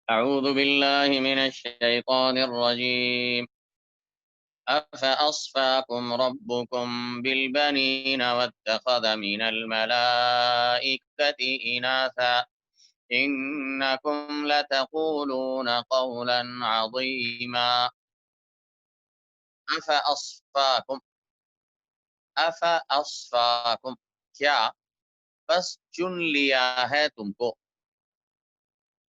أعوذ بالله من الشيطان الرجيم. أفأصفاكم ربكم بالبنين واتخذ من الملائكة إناثا إنكم لتقولون قولا عظيما. أفأصفاكم أفأصفاكم کیا بس چن لیا ہے تم کو،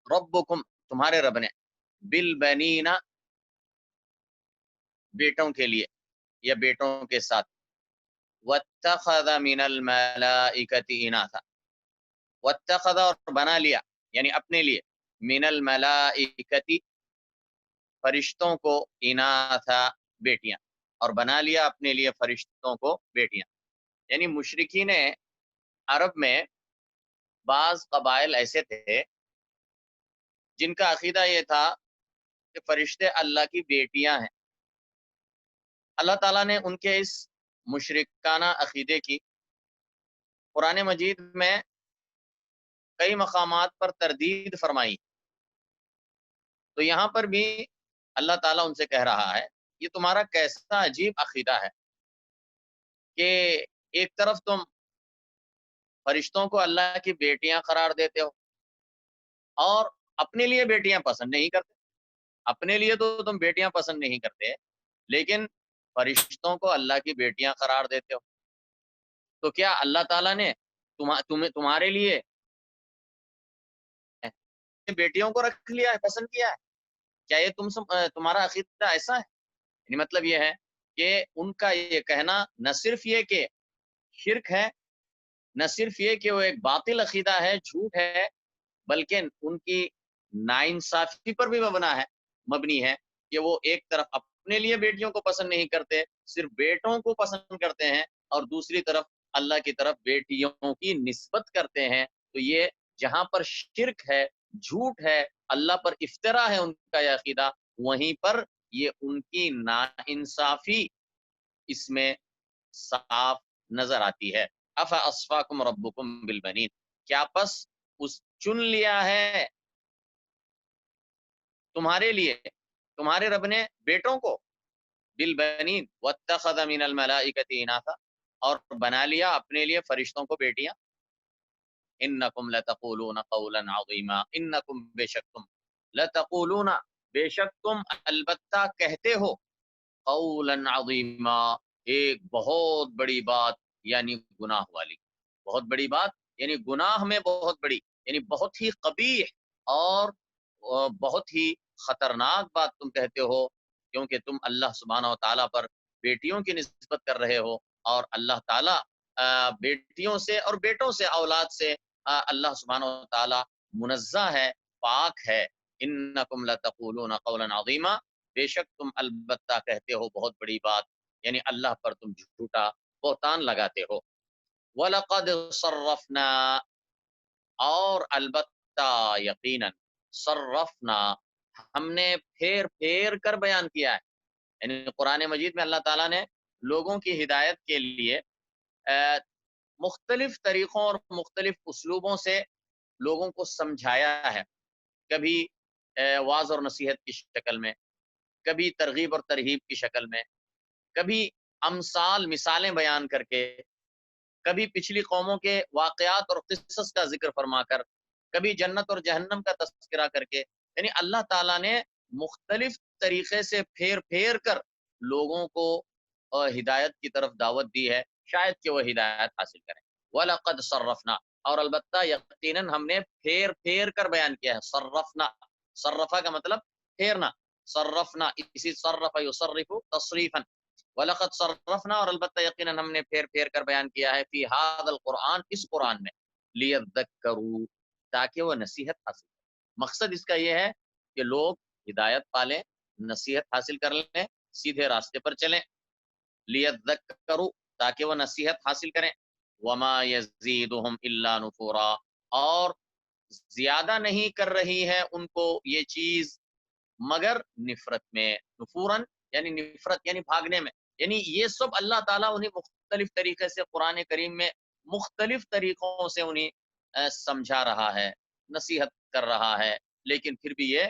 ربکم تمہارے رب نے، بالبنین بیٹوں کے لیے یا بیٹوں کے ساتھ، واتخذ من الملائکۃ اناثا، واتخذ اور بنا لیا یعنی اپنے لیے، من الملائکۃ فرشتوں کو، اناثا بیٹیاں، اور بنا لیا اپنے لیے فرشتوں کو بیٹیاں. یعنی مشرکین عرب میں بعض قبائل ایسے تھے جن کا عقیدہ یہ تھا کہ فرشتے اللہ کی بیٹیاں ہیں. اللہ تعالیٰ نے ان کے اس مشرکانہ عقیدے کی قرآن مجید میں کئی مقامات پر تردید فرمائی. تو یہاں پر بھی اللہ تعالیٰ ان سے کہہ رہا ہے یہ تمہارا کیسا عجیب عقیدہ ہے کہ ایک طرف تم فرشتوں کو اللہ کی بیٹیاں قرار دیتے ہو اور اپنے لیے بیٹیاں پسند نہیں کرتے. اپنے لیے تو تم بیٹیاں پسند نہیں کرتے لیکن فرشتوں کو اللہ کی بیٹیاں قرار دیتے ہو. تو کیا اللہ تعالیٰ نے تمہارے لیے بیٹیوں کو رکھ لیا ہے، پسند کیا ہے؟ کیا یہ تمہارا عقیدہ ایسا ہے؟ یعنی مطلب یہ ہے کہ ان کا یہ کہنا نہ صرف یہ کہ شرک ہے، نہ صرف یہ کہ وہ ایک باطل عقیدہ ہے، جھوٹ ہے، بلکہ ان کی ناانصافی پر بھی مبنی ہے کہ وہ ایک طرف اپنے لیے بیٹیوں کو پسند نہیں کرتے، صرف بیٹوں کو پسند کرتے ہیں، اور دوسری طرف اللہ کی طرف بیٹیوں کی نسبت کرتے ہیں. تو یہ جہاں پر شرک ہے، جھوٹ ہے، اللہ پر افترا ہے ان کا یہ عقیدہ، وہیں پر یہ ان کی ناانصافی اس میں صاف نظر آتی ہے. افاصفاکم ربکم بالبنین، کیا پس اس چن لیا ہے تمہارے لیے تمہارے رب نے بیٹوں کو، بالبنین واتخذ من الملائکۃ اناثا، اور بنا لیا اپنے لیے فرشتوں کو بیٹیاں. انکم لتقولون قولا عظیما، انکم بے شک تم، لتقولون بے شک تم البتہ کہتے ہو، قولا عظیما ایک بہت بڑی بات، یعنی گناہ والی بہت بڑی بات، یعنی گناہ میں بہت بڑی، یعنی بہت ہی قبیح اور بہت ہی خطرناک بات تم کہتے ہو، کیونکہ تم اللہ سبحانہ و تعالیٰ پر بیٹیوں کی نسبت کر رہے ہو، اور اللہ تعالیٰ بیٹیوں سے اور بیٹوں سے، اولاد سے اللہ سبحانہ و تعالیٰ منزہ ہے، پاک ہے. انکم لتقولون قولا عظیما، بے شک تم البتہ کہتے ہو بہت بڑی بات، یعنی اللہ پر تم جھوٹا بہتان لگاتے ہو. وَلَقَدْ صَرَّفْنَا، اور البتہ یقیناً، صرفنا ہم نے پھیر پھیر کر بیان کیا ہے. یعنی قرآن مجید میں اللہ تعالیٰ نے لوگوں کی ہدایت کے لیے مختلف طریقوں اور مختلف اسلوبوں سے لوگوں کو سمجھایا ہے. کبھی واعظ اور نصیحت کی شکل میں، کبھی ترغیب اور ترہیب کی شکل میں، کبھی مثالیں بیان کر کے، کبھی پچھلی قوموں کے واقعات اور قصص کا ذکر فرما کر، کبھی جنت اور جہنم کا تذکرہ کر کے. یعنی اللہ تعالیٰ نے مختلف طریقے سے پھیر پھیر کر لوگوں کو ہدایت کی طرف دعوت دی ہے، شاید کہ وہ ہدایت حاصل کریں. وَلَقَدْ صَرَّفْنَا، اور البتہ یقیناً ہم نے پھیر پھیر کر بیان کیا ہے. صرفنا، صرفہ کا مطلب پھیرنا، صرفنا اسی صرف یصرف تصریفا. وَلَقَدْ صَرَّفْنَا، اور البتہ یقیناً ہم نے پھیر پھیر کر بیان کیا ہے، فی ھذا القرآن، اس قرآن میں، لیذکروا، تاکہ وہ نصیحت حاصل کریں. مقصد اس کا یہ ہے کہ لوگ ہدایت پالیں، نصیحت حاصل کر لیں، سیدھے راستے پر چلیں. لیذکروا، تاکہ وہ نصیحت حاصل کریں. وما یزیدہم الا نفورا، اور زیادہ نہیں کر رہی ہے ان کو یہ چیز مگر نفرت میں. نفورن یعنی نفرت، یعنی بھاگنے میں. یعنی یہ سب اللہ تعالیٰ انہیں مختلف طریقے سے قرآن کریم میں مختلف طریقوں سے انہیں سمجھا رہا ہے، نصیحت کر رہا ہے، لیکن پھر بھی یہ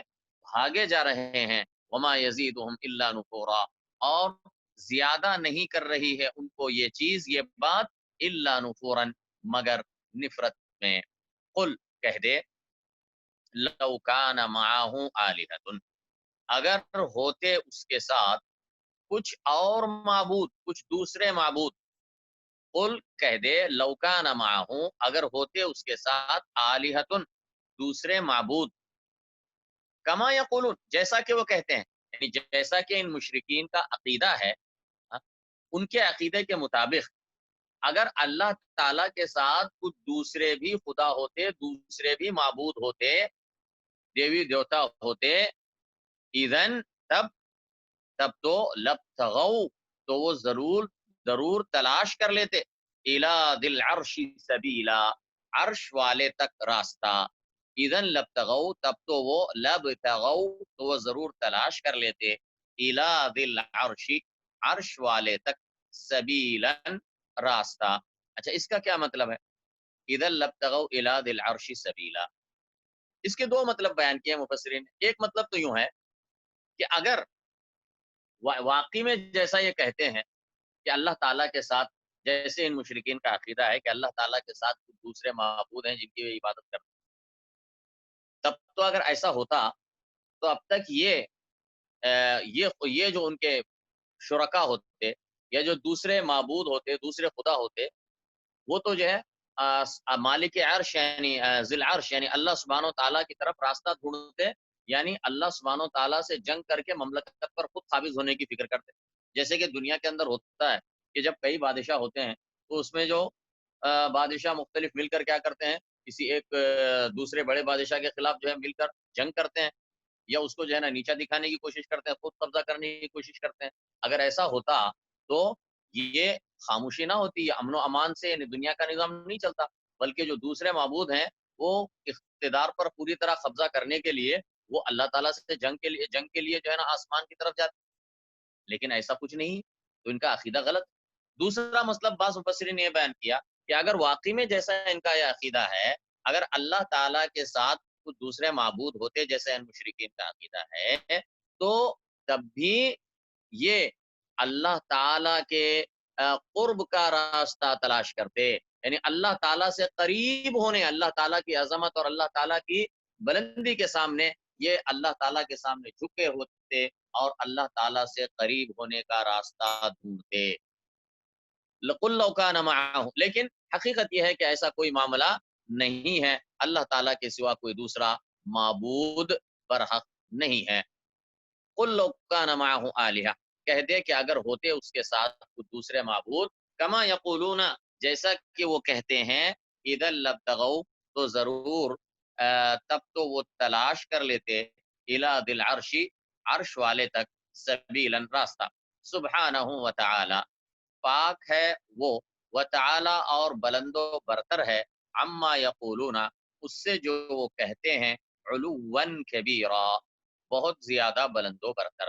بھاگے جا رہے ہیں. وما یزیدہم الا نفورا، اور زیادہ نہیں کر رہی ہے ان کو یہ چیز، یہ بات، الا نفورا، مگر نفرت میں. قل، کہہ دے، لو کان معہ آلہۃ، اگر ہوتے اس کے ساتھ کچھ اور معبود، کچھ دوسرے معبود. قل، کہہ دے، لو کان معہ، اگر ہوتے اس کے ساتھ آلہۃ، دوسرے معبود. کما یقولون، جیسا کہ وہ کہتے ہیں، یعنی جیسا کہ ان مشرکین کا عقیدہ ہے، ہاں، ان کے عقیدے کے مطابق اگر اللہ تعالی کے ساتھ کچھ دوسرے بھی خدا ہوتے، دوسرے بھی معبود ہوتے، دیوی دیوتا ہوتے، اذن، تب، تو لبتغوا، تو وہ ضرور تلاش کر لیتے، الی ذی العرش سبیلا، عرش والے تک راستہ. اذن لبتغوا، تب تو وہ لبتغوا، تو وہ ضرور تلاش کر لیتے، الی ذی العرش، عرش والے تک، سبیلا، راستہ. اچھا، اس کا کیا مطلب ہے؟ اذن لبتغوا الی ذی العرش سبیلا، اس کے دو مطلب بیان کیے مفسرین نے. ایک مطلب تو یوں ہے کہ اگر واقعی میں جیسا یہ کہتے ہیں کہ اللہ تعالیٰ کے ساتھ، جیسے ان مشرکین کا عقیدہ ہے کہ اللہ تعالیٰ کے ساتھ کچھ دوسرے معبود ہیں جن کی وہ عبادت کرتے ہیں، تب تو اگر ایسا ہوتا تو اب تک یہ جو ان کے شرکا ہوتے، یا جو دوسرے معبود ہوتے، دوسرے خدا ہوتے، وہ تو جو ہے مالک عرش، یعنی ذی العرش، یعنی اللہ سبحانہ و تعالیٰ کی طرف راستہ ڈھونڈتے، یعنی اللہ سبحانہ و تعالیٰ سے جنگ کر کے مملکت پر خود قابض ہونے کی فکر کرتے. جیسے کہ دنیا کے اندر ہوتا ہے کہ جب کئی بادشاہ ہوتے ہیں تو اس میں جو بادشاہ مختلف مل کر کیا کرتے ہیں، کسی ایک دوسرے بڑے بادشاہ کے خلاف جو ہے مل کر جنگ کرتے ہیں، یا اس کو جو ہے نا نیچا دکھانے کی کوشش کرتے ہیں، خود قبضہ کرنے کی کوشش کرتے ہیں. اگر ایسا ہوتا تو یہ خاموشی نہ ہوتی، یہ امن و امان سے دنیا کا نظام نہیں چلتا، بلکہ جو دوسرے معبود ہیں وہ اقتدار پر پوری طرح قبضہ کرنے کے لیے وہ اللہ تعالیٰ سے جنگ کے لیے جو ہے نا آسمان کی طرف جاتے. لیکن ایسا کچھ نہیں، تو ان کا عقیدہ غلط. دوسرا مطلب بعض مفسرین نے یہ بیان کیا کہ اگر واقعی میں جیسا ان کا یہ عقیدہ ہے، اگر اللہ تعالیٰ کے ساتھ کچھ دوسرے معبود ہوتے جیسے ان مشرکین کا عقیدہ ہے، تو تب بھی یہ اللہ تعالیٰ کے قرب کا راستہ تلاش کرتے، یعنی اللہ تعالیٰ سے قریب ہونے، اللہ تعالیٰ کی عظمت اور اللہ تعالیٰ کی بلندی کے سامنے یہ اللہ تعالیٰ کے سامنے جھکے ہوتے اور اللہ تعالیٰ سے قریب ہونے کا راستہ ڈھونڈتے. لَقُلْ لَوْ كَانَ مَعَهُ، لیکن حقیقت یہ ہے کہ ایسا کوئی معاملہ نہیں ہے، اللہ تعالیٰ کے سوا کوئی دوسرا معبود برحق نہیں ہے. قُلْ لَوْ كَانَ مَعَهُ آلِهَةٌ، کہہ دے کہ اگر ہوتے اس کے ساتھ کچھ دوسرے معبود، کما یقولون، جیسا کہ وہ کہتے ہیں، اذا لبتغوا، تو ضرور تب تو وہ تلاش کر لیتے، الی ذی العرش، عرش والے تک، سبیلا، راستہ. سبحانہ و تعالی، پاک ہے وہ، و تعالی، اور بلند و برتر ہے، عما یقولون، اس سے جو وہ کہتے ہیں، علوا کبیرا، بہت زیادہ بلند و برتر.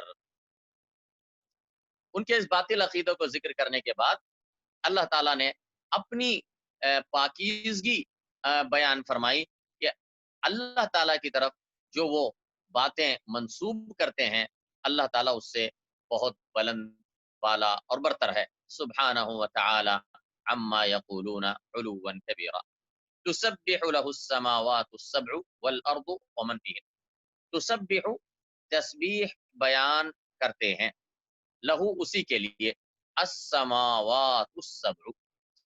ان کے اس باطل عقیدوں کو ذکر کرنے کے بعد اللہ تعالیٰ نے اپنی پاکیزگی بیان فرمائی کہ اللہ تعالیٰ کی طرف جو وہ باتیں منسوب کرتے ہیں، اللہ تعالیٰ اس سے بہت بلند، بالا اور برتر ہے. سبحانہ و تعالی عما یقولون علوا کبیرا. تسبح له السماوات السبع والارض ومن فیہن. تسبح، تسبیح بیان کرتے ہیں، لہو، اسی کے لیے، السماوات السبع،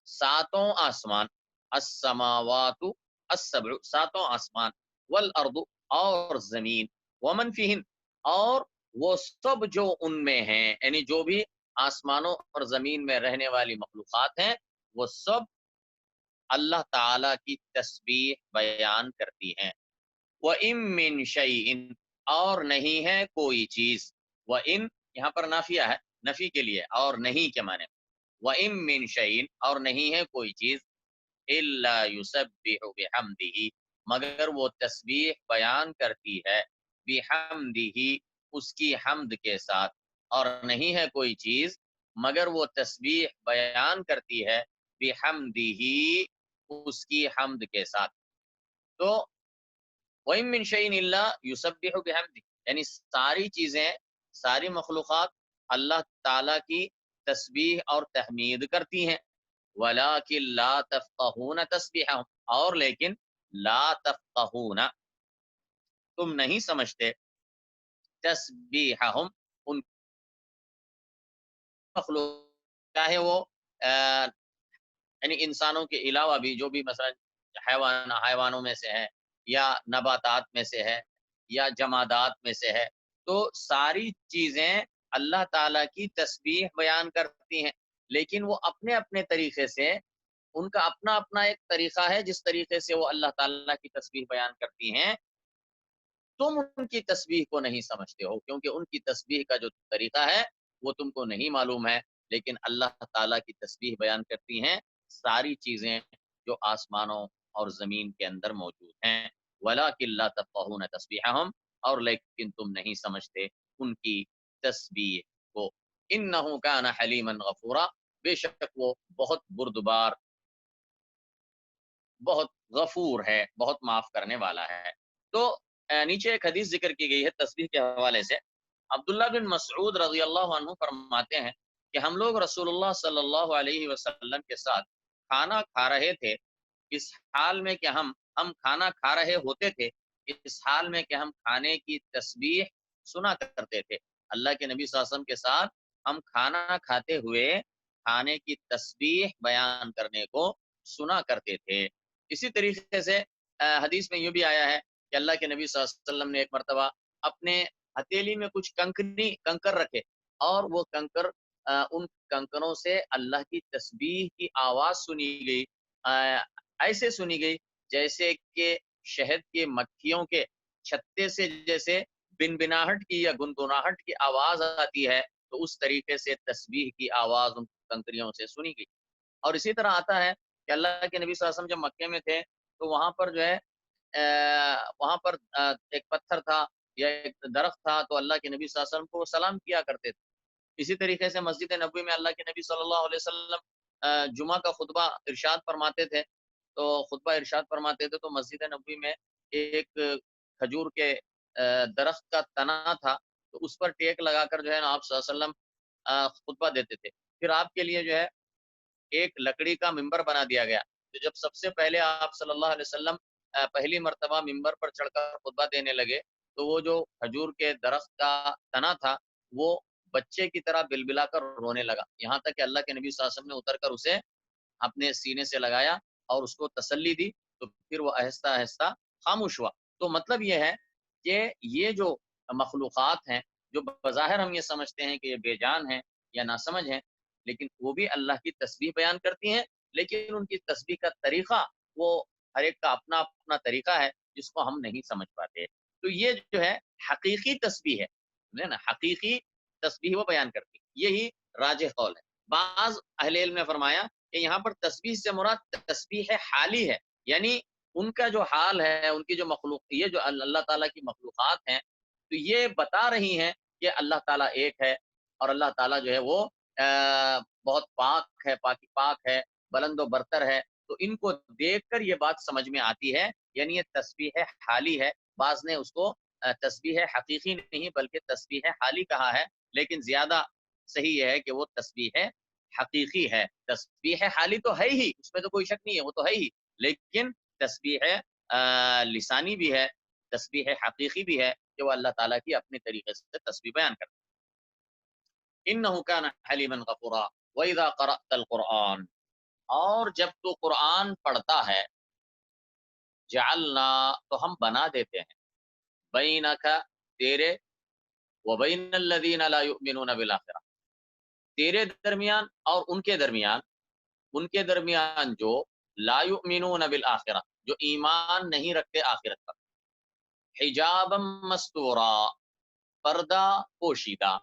ساتوں آسمان، السماوات السبع، ساتوں آسمان، والارض، اور زمین، ومن فیہن، اور وہ سب جو ان میں ہیں، یعنی جو بھی آسمانوں اور زمین میں رہنے والی مخلوقات ہیں، وہ سب اللہ تعالی کی تسبیح بیان کرتی ہیں. وَإِن مِّن شَيْءٍ، اور نہیں ہے کوئی چیز. وَإِن یہاں پر نافیہ ہے، نفی کے لیے، اور نہیں کے معنی. وَإِن مِّن شَيْءٍ، اور نہیں ہے کوئی چیز، إِلَّا يُسَبِّحُ بِحَمْدِهِ، مگر وہ تسبیح بیان کرتی ہے، بِحَمْدِهِ، اس کی حمد کے ساتھ. اور نہیں ہے کوئی چیز مگر وہ تسبیح بیان کرتی ہے، بِحَمْدِهِ، اس کی حمد کے ساتھ. تو وَإِن مِّن شَيْءٍ إِلَّا يُسَبِّحُ بِحَمْدِهِ، یعنی ساری چیزیں، ساری مخلوقات اللہ تعالیٰ کی تسبیح اور تحمید کرتی ہیں. وَلَٰكِن لَّا تَفْقَهُونَ تَسْبِيحَهُمْ، اور لیکن لا تفقہون، تم نہیں سمجھتے، تسبیحہم، ان مخلوق، چاہے وہ یعنی انسانوں کے علاوہ بھی جو بھی مثلا حیوانوں میں سے ہے، یا نباتات میں سے ہے، یا جمادات میں سے ہے، تو ساری چیزیں اللہ تعالیٰ کی تسبیح بیان کرتی ہیں، لیکن وہ اپنے اپنے طریقے سے، ان کا اپنا اپنا ایک طریقہ ہے جس طریقے سے وہ اللہ تعالیٰ کی تسبیح بیان کرتی ہیں. تم ان کی تسبیح کو نہیں سمجھتے ہو، کیونکہ ان کی تسبیح کا جو طریقہ ہے وہ تم کو نہیں معلوم ہے، لیکن اللہ تعالیٰ کی تسبیح بیان کرتی ہیں ساری چیزیں جو آسمانوں اور زمین کے اندر موجود ہیں. وَلَٰكِن لَّا تَفْقَهُونَ تَسْبِيحَهُمْ، اور لیکن تم نہیں سمجھتے ان کی تسبیح کو. إِنَّهُ كَانَ حَلِيمًا غَفُورًا، بے شک وہ بہت بردبار، بہت غفور ہے، بہت معاف کرنے والا ہے. تو نیچے ایک حدیث ذکر کی گئی ہے تسبیح کے حوالے سے. عبداللہ بن مسعود رضی اللہ عنہ فرماتے ہیں کہ ہم لوگ رسول اللہ صلی اللہ علیہ وسلم کے ساتھ کھانا کھا رہے تھے، اس حال میں کہ ہم کھانا کھا رہے ہوتے تھے، اس حال میں کہ ہم کھانے کی تسبیح سنا کرتے تھے. اللہ کے نبی صلی اللہ علیہ وسلم کے ساتھ ہم کھانا کھاتے ہوئے کھانے کی تسبیح بیان کرنے کو سنا کرتے تھے. اسی طریقے سے حدیث میں یہ بھی آیا ہے کہ اللہ کے نبی صلی اللہ علیہ وسلم نے ایک مرتبہ اپنے ہتھیلی میں کچھ کنکر رکھے، اور وہ کنکر، ان کنکروں سے اللہ کی تسبیح کی آواز سنی گئی، ایسے سنی گئی جیسے کہ شہد کے مکھیوں کے چھتے سے جیسے بنبناہٹ کی یا گنگناہٹ کی آواز آتی ہے، تو اس طریقے سے تسبیح کی آواز ان کنکریوں سے سنی گئی. اور اسی طرح آتا ہے کہ اللہ کے نبی صلی اللہ علیہ وسلم جب مکے میں تھے تو وہاں پر جو ہے وہاں پر ایک پتھر تھا یا ایک درخت تھا، تو اللہ کے نبی صلی اللہ علیہ وسلم کو سلام کیا کرتے تھے. اسی طریقے سے مسجد نبوی میں اللہ کے نبی صلی اللہ علیہ وسلم جمعہ کا خطبہ ارشاد فرماتے تھے، تو خطبہ ارشاد فرماتے تھے تو مسجد نبوی میں ایک کھجور کے درخت کا تنا تھا، تو اس پر ٹیک لگا کر جو ہے نا آپ صلی اللہ علیہ وسلم خطبہ دیتے تھے. پھر آپ کے لیے جو ہے ایک لکڑی کا ممبر بنا دیا گیا. تو جب سب سے پہلے آپ صلی اللہ علیہ وسلم پہلی مرتبہ ممبر پر چڑھ کر خطبہ دینے لگے، تو وہ جو کھجور کے درخت کا تنا تھا وہ بچے کی طرح بلبلا کر رونے لگا، یہاں تک کہ اللہ کے نبی صلی اللہ علیہ وسلم نے اتر کر اسے اپنے سینے سے لگایا اور اس کو تسلی دی، تو پھر وہ آہستہ آہستہ خاموش ہوا. تو مطلب یہ ہے کہ یہ جو مخلوقات ہیں، جو بظاہر ہم یہ سمجھتے ہیں کہ یہ بے جان ہیں یا ناسمجھ ہیں، لیکن وہ بھی اللہ کی تسبیح بیان کرتی ہیں، لیکن ان کی تسبیح کا طریقہ وہ ہر ایک کا اپنا اپنا طریقہ ہے جس کو ہم نہیں سمجھ پاتے. تو یہ جو ہے حقیقی تسبیح ہے نا، حقیقی تسبیح وہ بیان کرتی ہے. یہی راجح قول ہے. بعض اہل علم نے فرمایا کہ یہاں پر تسبیح سے مراد تسبیح حالی ہے، یعنی ان کا جو حال ہے، ان کی جو مخلوق، یہ جو اللہ تعالیٰ کی مخلوقات ہیں، تو یہ بتا رہی ہیں کہ اللہ تعالیٰ ایک ہے، اور اللہ تعالیٰ جو ہے وہ بہت پاک ہے، پاک ہے، بلند و برتر ہے. تو ان کو دیکھ کر یہ بات سمجھ میں آتی ہے، یعنی یہ تسبیح حالی ہے. بعض نے اس کو تسبیح حقیقی نہیں بلکہ تسبیح حالی کہا ہے، لیکن زیادہ صحیح یہ ہے کہ وہ تسبیح حقیقی ہے. تسبیح حالی تو ہے ہی، اس میں تو کوئی شک نہیں ہے، وہ تو ہے ہی، لیکن تسبیح لسانی بھی ہے، تسبیح حقیقی بھی ہے کہ وہ اللہ تعالیٰ کی اپنے طریقے سے تسبیح بیان کرتا ہے. إِنَّهُ كَانَ حَلِيمًا غَفُورًا وَإِذَا قَرَأْتَ الْقُرْآنَ، اور جب تو قرآن پڑھتا ہے، جعلنا، تو ہم بنا دیتے ہیں، بینک، تیرے، وبین الذین لا یؤمنون بالآخرہ، تیرے درمیان اور ان کے درمیان جو لا یؤمنون بالآخرہ، جو ایمان نہیں رکھتے آخرت پر، حجابا مستورا، پردہ پوشیدہ،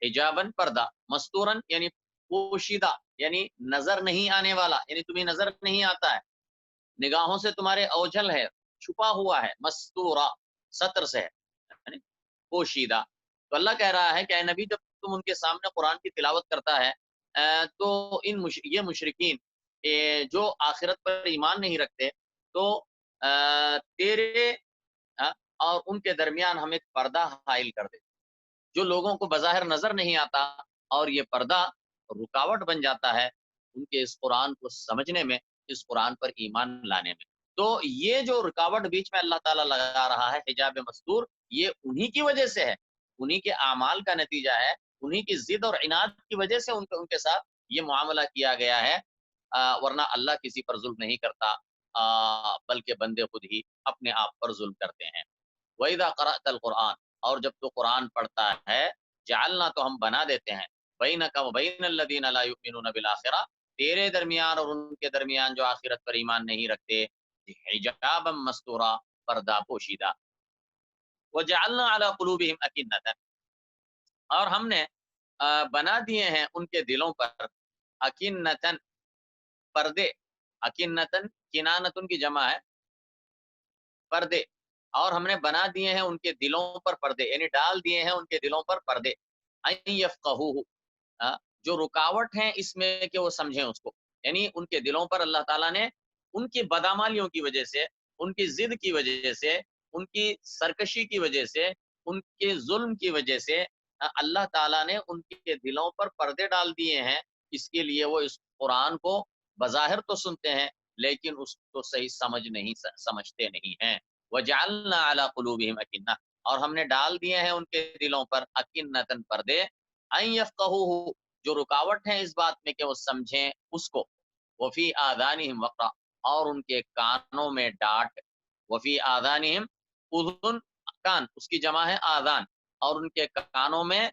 حجابن پردہ، مستورن یعنی پوشیدہ، یعنی نظر نہیں آنے والا، یعنی تمہیں نظر نہیں آتا ہے، نگاہوں سے تمہارے اوجھل ہے، چھپا ہوا ہے، مستورا ستر سے ہے، یعنی پوشیدہ. تو اللہ کہہ رہا ہے کہ اے نبی جب تم ان کے سامنے قرآن کی تلاوت کرتا ہے تو یہ مشرکین جو آخرت پر ایمان نہیں رکھتے، تو تیرے ہاں، اور ان کے درمیان ہم ایک پردہ حائل کر دیتے جو لوگوں کو بظاہر نظر نہیں آتا، اور یہ پردہ رکاوٹ بن جاتا ہے ان کے اس قرآن کو سمجھنے میں، اس قرآن پر ایمان لانے میں۔ تو یہ جو رکاوٹ بیچ میں اللہ تعالیٰ لگا رہا ہے، حجاب مستور، یہ انہی کی وجہ سے ہے، انہی کے اعمال کا نتیجہ ہے، انہی کی ضد اور عناد کی وجہ سے ان کے ساتھ یہ معاملہ کیا گیا ہے، ورنہ اللہ کسی پر ظلم نہیں کرتا، بلکہ بندے خود ہی اپنے آپ پر ظلم کرتے ہیں۔ وَإِذَا قَرَأْتَ الْقُرْآنَ، اور جب تو قرآن پڑھتا ہے، جعلنا، تو ہم بنا دیتے ہیں، بَيْنَكَ وَبَيْنَ الَّذِينَ لَا يُؤْمِنُونَ بِالْآخِرَةِ، تیرے درمیان اور ان کے درمیان جو آخرت پر ایمان نہیں رکھتے، حجابا مستورا، پردہ پوشیدہ، وَجَعَلْنَا عَلَى قُلُوبِهِمْ أَكِنَّةً، اور ہم نے بنا دیے ہیں ان کے دلوں پر، اکنتن، پردے، اکنتن کنانتن کی جمع ہے، پردے، اور ہم نے بنا دیے ہیں ان کے دلوں پر پردے، یعنی ڈال دیے ہیں ان کے دلوں پر پردے، ان یفقہوہ، جو رکاوٹ ہیں اس میں کہ وہ سمجھیں اس کو، یعنی ان کے دلوں پر اللہ تعالیٰ نے ان کی بدعمالیوں کی وجہ سے، ان کی ضد کی وجہ سے، ان کی سرکشی کی وجہ سے، ان کے ظلم کی وجہ سے، اللہ تعالیٰ نے ان کے دلوں پر پردے ڈال دیے ہیں، اس کے لیے وہ اس قرآن کو بظاہر تو سنتے ہیں لیکن اس کو صحیح سمجھتے نہیں ہیں۔ وَجَعَلْنَا عَلَى قُلُوبِهِمْ أَكِنَّةً، اور ہم نے ڈال دیے ہیں ان کے دلوں پر اکنتن، پردے، ان یفقہوہ، جو رکاوٹ ہے اس بات میں کہ وہ سمجھیں اس کو، وفی آذانہم وقرا، اور ان کے کانوں میں ڈانٹ، وفی آذانہم، اذن، کان، اس کی جمع ہے آذان، اور ان کے کانوں میں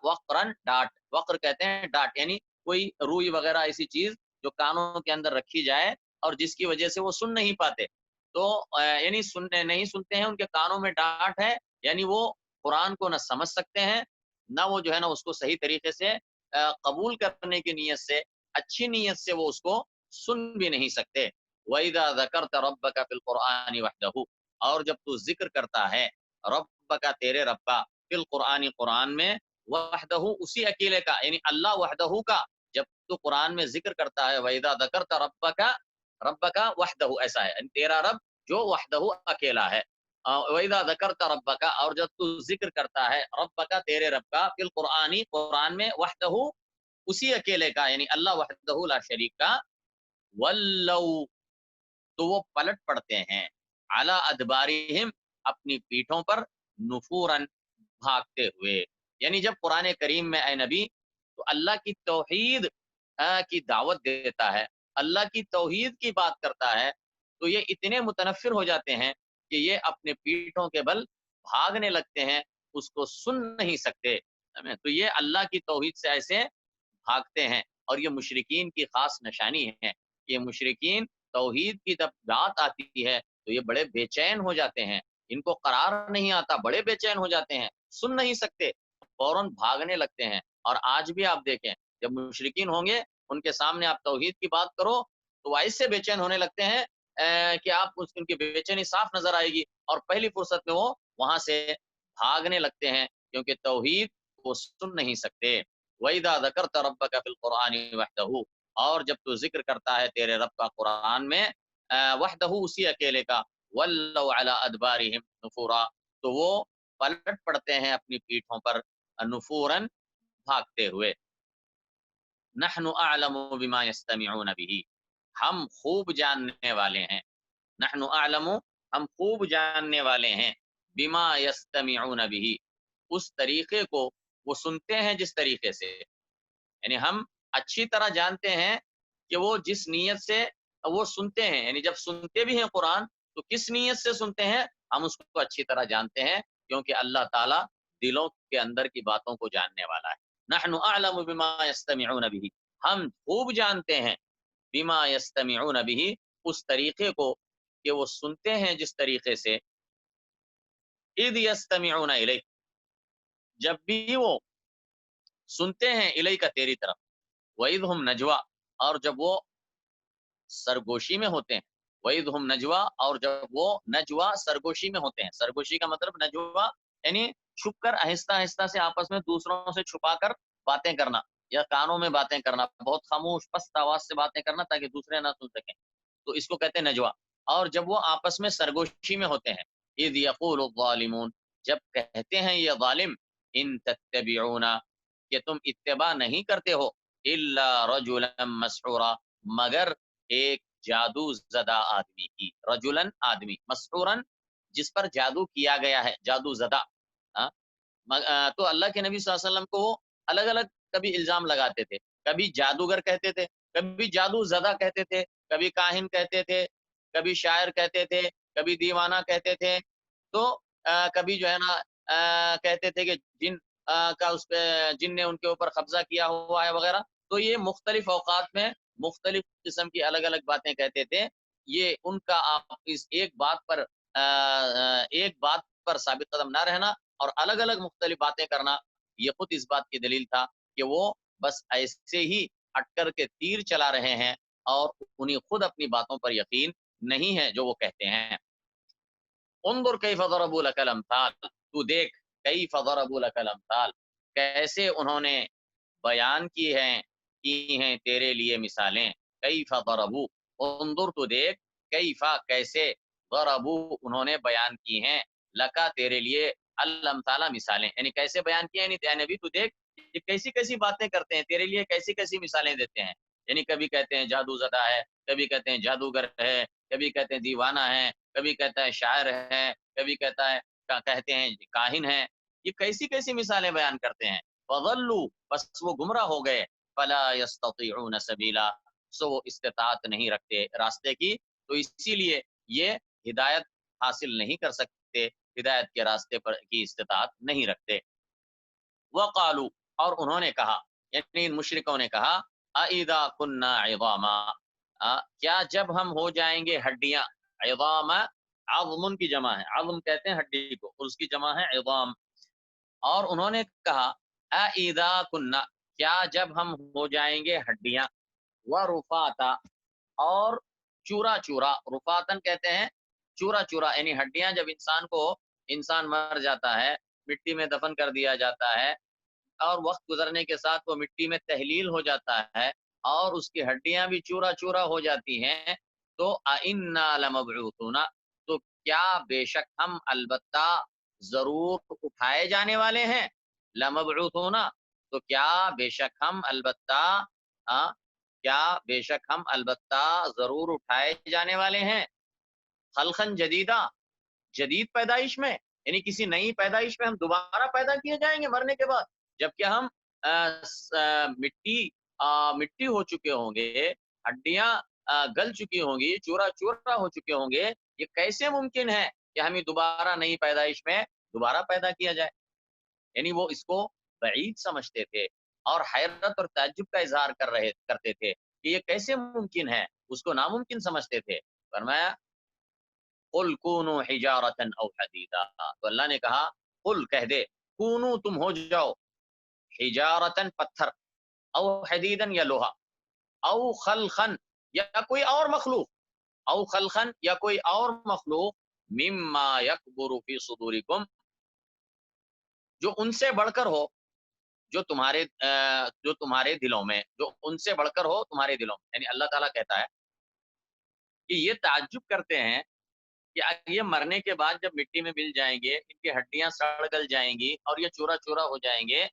وقرن، ڈانٹ، وقر کہتے ہیں ڈانٹ، یعنی کوئی روئی وغیرہ ایسی چیز جو کانوں کے اندر رکھی جائے اور جس کی وجہ سے وہ سن نہیں پاتے، تو یعنی نہیں سنتے ہیں، ان کے کانوں میں ڈانٹ ہے، یعنی وہ قرآن کو نہ سمجھ سکتے ہیں، نہ وہ جو ہے نا اس کو صحیح طریقے سے قبول کرنے کی نیت سے، اچھی نیت سے وہ اس کو سن بھی نہیں سکتے۔ وَإِذَا ذَكَرْتَ رَبَّكَ فِي الْقُرْآنِ وَحْدَهُ، اور جب تو ذکر کرتا ہے ربک، تیرے رب کا، فی القرآن، قرآن میں، وحدہ، اسی اکیلے کا، یعنی اللہ وحدہ کا، جب تو قرآن میں ذکر کرتا ہے، وَإِذَا ذَكَرْتَ ربک وحدہ، ایسا ہے، یعنی تیرا رب جو وحدہ اکیلا ہے، وَإِذَا ذَكَرْتَ ربک، اور جب تو ذکر کرتا ہے ربک، تیرے رب کا، فی القرآن، قرآن میں، وحدہ، اسی اکیلے کا، یعنی اللہ وحدہ لا شریک کا، وَلَّوْ، تو وہ پلٹ پڑتے ہیں، علی ادبارہم، اپنی پیٹھوں پر، نفورن، بھاگتے ہوئے، یعنی جب قرآن کریم میں اے نبی تو اللہ کی توحید کی دعوت دیتا ہے، اللہ کی توحید کی بات کرتا ہے، تو یہ اتنے متنفر ہو جاتے ہیں کہ یہ اپنے پیٹھوں کے بل بھاگنے لگتے ہیں، اس کو سن نہیں سکتے، تو یہ اللہ کی توحید سے ایسے بھاگتے ہیں، اور یہ مشرکین کی خاص نشانی ہے، کہ مشرکین توحید کی جب بات آتی ہے تو یہ بڑے بے چین ہو جاتے ہیں، ان کو قرار نہیں آتا، بڑے بے چین ہو جاتے ہیں، سن نہیں سکتے، فوراً بھاگنے لگتے ہیں۔ اور آج بھی آپ دیکھیں، جب مشرکین ہوں گے ان کے سامنے آپ توحید کی بات کرو تو وہ ایسے بے چین ہونے لگتے ہیں کہ آپ ان کی بے چینی صاف نظر آئے گی، اور پہلی فرصت میں وہ وہاں سے بھاگنے لگتے ہیں، کیونکہ توحید کو سن نہیں سکتے۔ وَإِذَا ذَكَرْتَ رَبَّكَ فِي الْقُرْآنِ وَحْدَهُ، اور جب تو ذکر کرتا ہے تیرے رب کا قرآن میں، وحدہ، اسی اکیلے کا، وَلَّوْا عَلَىٰ أَدْبَارِهِمْ نُفُورًا، تو وہ پلٹ پڑتے ہیں اپنی پیٹھوں پر، نفوراً، بھاگتے ہوئے۔ نحن اعلم بما يستمعون به، ہم خوب جاننے والے ہیں، نحن اعلم، ہم خوب جاننے والے ہیں، بما يستمعون به، اس طریقے کو وہ سنتے ہیں جس طریقے سے، یعنی ہم اچھی طرح جانتے ہیں کہ وہ جس نیت سے وہ سنتے ہیں، یعنی جب سنتے بھی ہیں قرآن تو کس نیت سے سنتے ہیں، ہم اس کو اچھی طرح جانتے ہیں، کیونکہ اللہ تعالیٰ دلوں کے اندر کی باتوں کو جاننے والا ہے۔ نحن اعلم بما يستمعون به، ہم خوب جانتے ہیں، بما يستمعون به، اس طریقے کو کہ وہ سنتے ہیں جس طریقے سے، اذ يستمعون الیک، جب بھی وہ سنتے ہیں الیک، تیری طرف، وَإِذْ هُمْ نَجْوَىٰ، اور جب وہ سرگوشی میں ہوتے ہیں، وَإِذْ هُمْ نَجْوَىٰ، اور جب وہ نجوا سرگوشی میں ہوتے ہیں، سرگوشی کا مطلب نجوا، یعنی چھپ کر آہستہ آہستہ سے آپس میں دوسروں سے چھپا کر باتیں کرنا، یا کانوں میں باتیں کرنا، بہت خاموش پست آواز سے باتیں کرنا تاکہ دوسرے نہ سن سکیں، تو اس کو کہتے ہیں نجوا۔ اور جب وہ آپس میں سرگوشی میں ہوتے ہیں، اذ یقول الظالمون، جب کہتے ہیں یہ ظالم، ان تتبعون، کہ تم اتباع نہیں کرتے ہو، الا رجلا مسحورا، مگر ایک جادو زدہ آدمی کی، رجلن آدمی، مسحورن جس پر جادو کیا گیا ہے، جادو زدہ. ہاں؟ تو اللہ کے نبی صلی اللہ علیہ وسلم کو وہ الگ الگ کبھی الزام لگاتے تھے، کبھی جادوگر کہتے تھے، کبھی جادو زدہ کہتے تھے، کبھی کاہن کہتے تھے، کبھی شاعر کہتے تھے، کبھی دیوانہ کہتے تھے. تو کبھی جو ہے نا کہتے تھے کہ جن کا اس پہ، جن نے ان کے اوپر قبضہ کیا ہوا ہے وغیرہ. تو یہ مختلف اوقات میں مختلف قسم کی الگ الگ باتیں کہتے تھے. یہ ان کا آپ اس ایک بات پر ثابت قدم نہ رہنا اور الگ الگ مختلف باتیں کرنا، یہ خود اس بات کی دلیل تھا کہ وہ بس ایسے ہی ہٹ کر کے تیر چلا رہے ہیں اور انہیں خود اپنی باتوں پر یقین نہیں ہے جو وہ کہتے ہیں. انظر کیف ضربوا لك الامثال، تو دیکھ کیف ضربوا لك الامثال، کیسے انہوں نے بیان کی ہیں تیرے لیے مثالیں. کیف ضربوا، انظر تو دیکھ، کیف کیسے، ضربوا انہوں نے بیان کی ہیں، لکا تیرے لیے، الامثال مثالیں، یعنی کیسے بیان کی ہیں، یعنی اے نبی تو دیکھ یہ کیسی کیسی باتیں کرتے ہیں، تیرے لیے کیسی کیسی مثالیں دیتے ہیں. یعنی کبھی کہتے ہیں جادو زدہ ہے، کبھی کہتے ہیں جادوگر ہے، کبھی کہتے ہیں دیوانہ ہے، کبھی کہتا ہے شاعر ہے، کبھی کہتے ہیں کاہن ہے. یہ کیسی کیسی مثالیں بیان کرتے ہیں. فضلوا، بس وہ گمراہ ہو گئے. فلا يستطيعون سبیلا، سو وہ استطاعت نہیں رکھتے راستے کی، تو اسی لیے یہ ہدایت حاصل نہیں کر سکتے، ہدایت کے راستے پر کی استطاعت نہیں رکھتے. وقالوا، اور انہوں نے کہا، یعنی ان مشرکوں نے کہا، اذا كنا عظاما، کیا جب ہم ہو جائیں گے ہڈیاں. عظام عظم کی جمع ہے، عظم کہتے ہیں ہڈی کو، اور اس کی جمع ہے عظام. اور انہوں نے کہا اذا كنا، کیا جب ہم ہو جائیں گے ہڈیاں، ورفاتا، اور چورا چورا، رفاتن کہتے ہیں چورا چورا، یعنی ہڈیاں جب انسان مر جاتا ہے، مٹی میں دفن کر دیا جاتا ہے اور وقت گزرنے کے ساتھ وہ مٹی میں تحلیل ہو جاتا ہے اور اس کی ہڈیاں بھی چورا چورا ہو جاتی ہیں. تو انا لمبعوثون، تو کیا بے شک ہم البتہ ضرور اٹھائے جانے والے ہیں. لمبعوثون، تو کیا بے شک ہم البتہ، کیا بے شک ہم البتہ ضرور اٹھائے جانے والے ہیں. خلقن جدیدہ، جدید پیدائش میں، یعنی کسی نئی پیدائش میں ہم دوبارہ پیدا کیے جائیں گے مرنے کے بعد، جبکہ ہم مٹی ہو چکے ہوں گے، ہڈیاں گل چکی ہوں گی، چورا چورا ہو چکے ہوں گے. یہ کیسے ممکن ہے کہ ہمیں دوبارہ نئی پیدائش میں دوبارہ پیدا کیا جائے. یعنی وہ اس کو بعید سمجھتے تھے اور حیرت اور تعجب کا اظہار کرتے تھے کہ یہ کیسے ممکن ہے، اس کو ناممکن سمجھتے تھے. فرمایا قل کونوا حجارتا او حدیدا، تو اللہ نے کہا قل کہہ دے، کونو تم ہو جاؤ، حجارتا پتھر، او حدیدا یا لوہا، او خلقن یا کوئی اور مخلوق، او خلقن یا کوئی اور مخلوق، مما یکبر فی صدورکم، جو ان سے بڑھ کر ہو، جو تمہارے دلوں میں، جو ان سے بڑھ کر ہو تمہارے دلوں میں. یعنی اللہ تعالیٰ کہتا ہے کہ یہ تعجب کرتے ہیں کہ یہ مرنے کے بعد جب مٹی میں مل جائیں گے، ان کی ہڈیاں سڑ گل جائیں گی اور یہ چورا چورا ہو جائیں گے،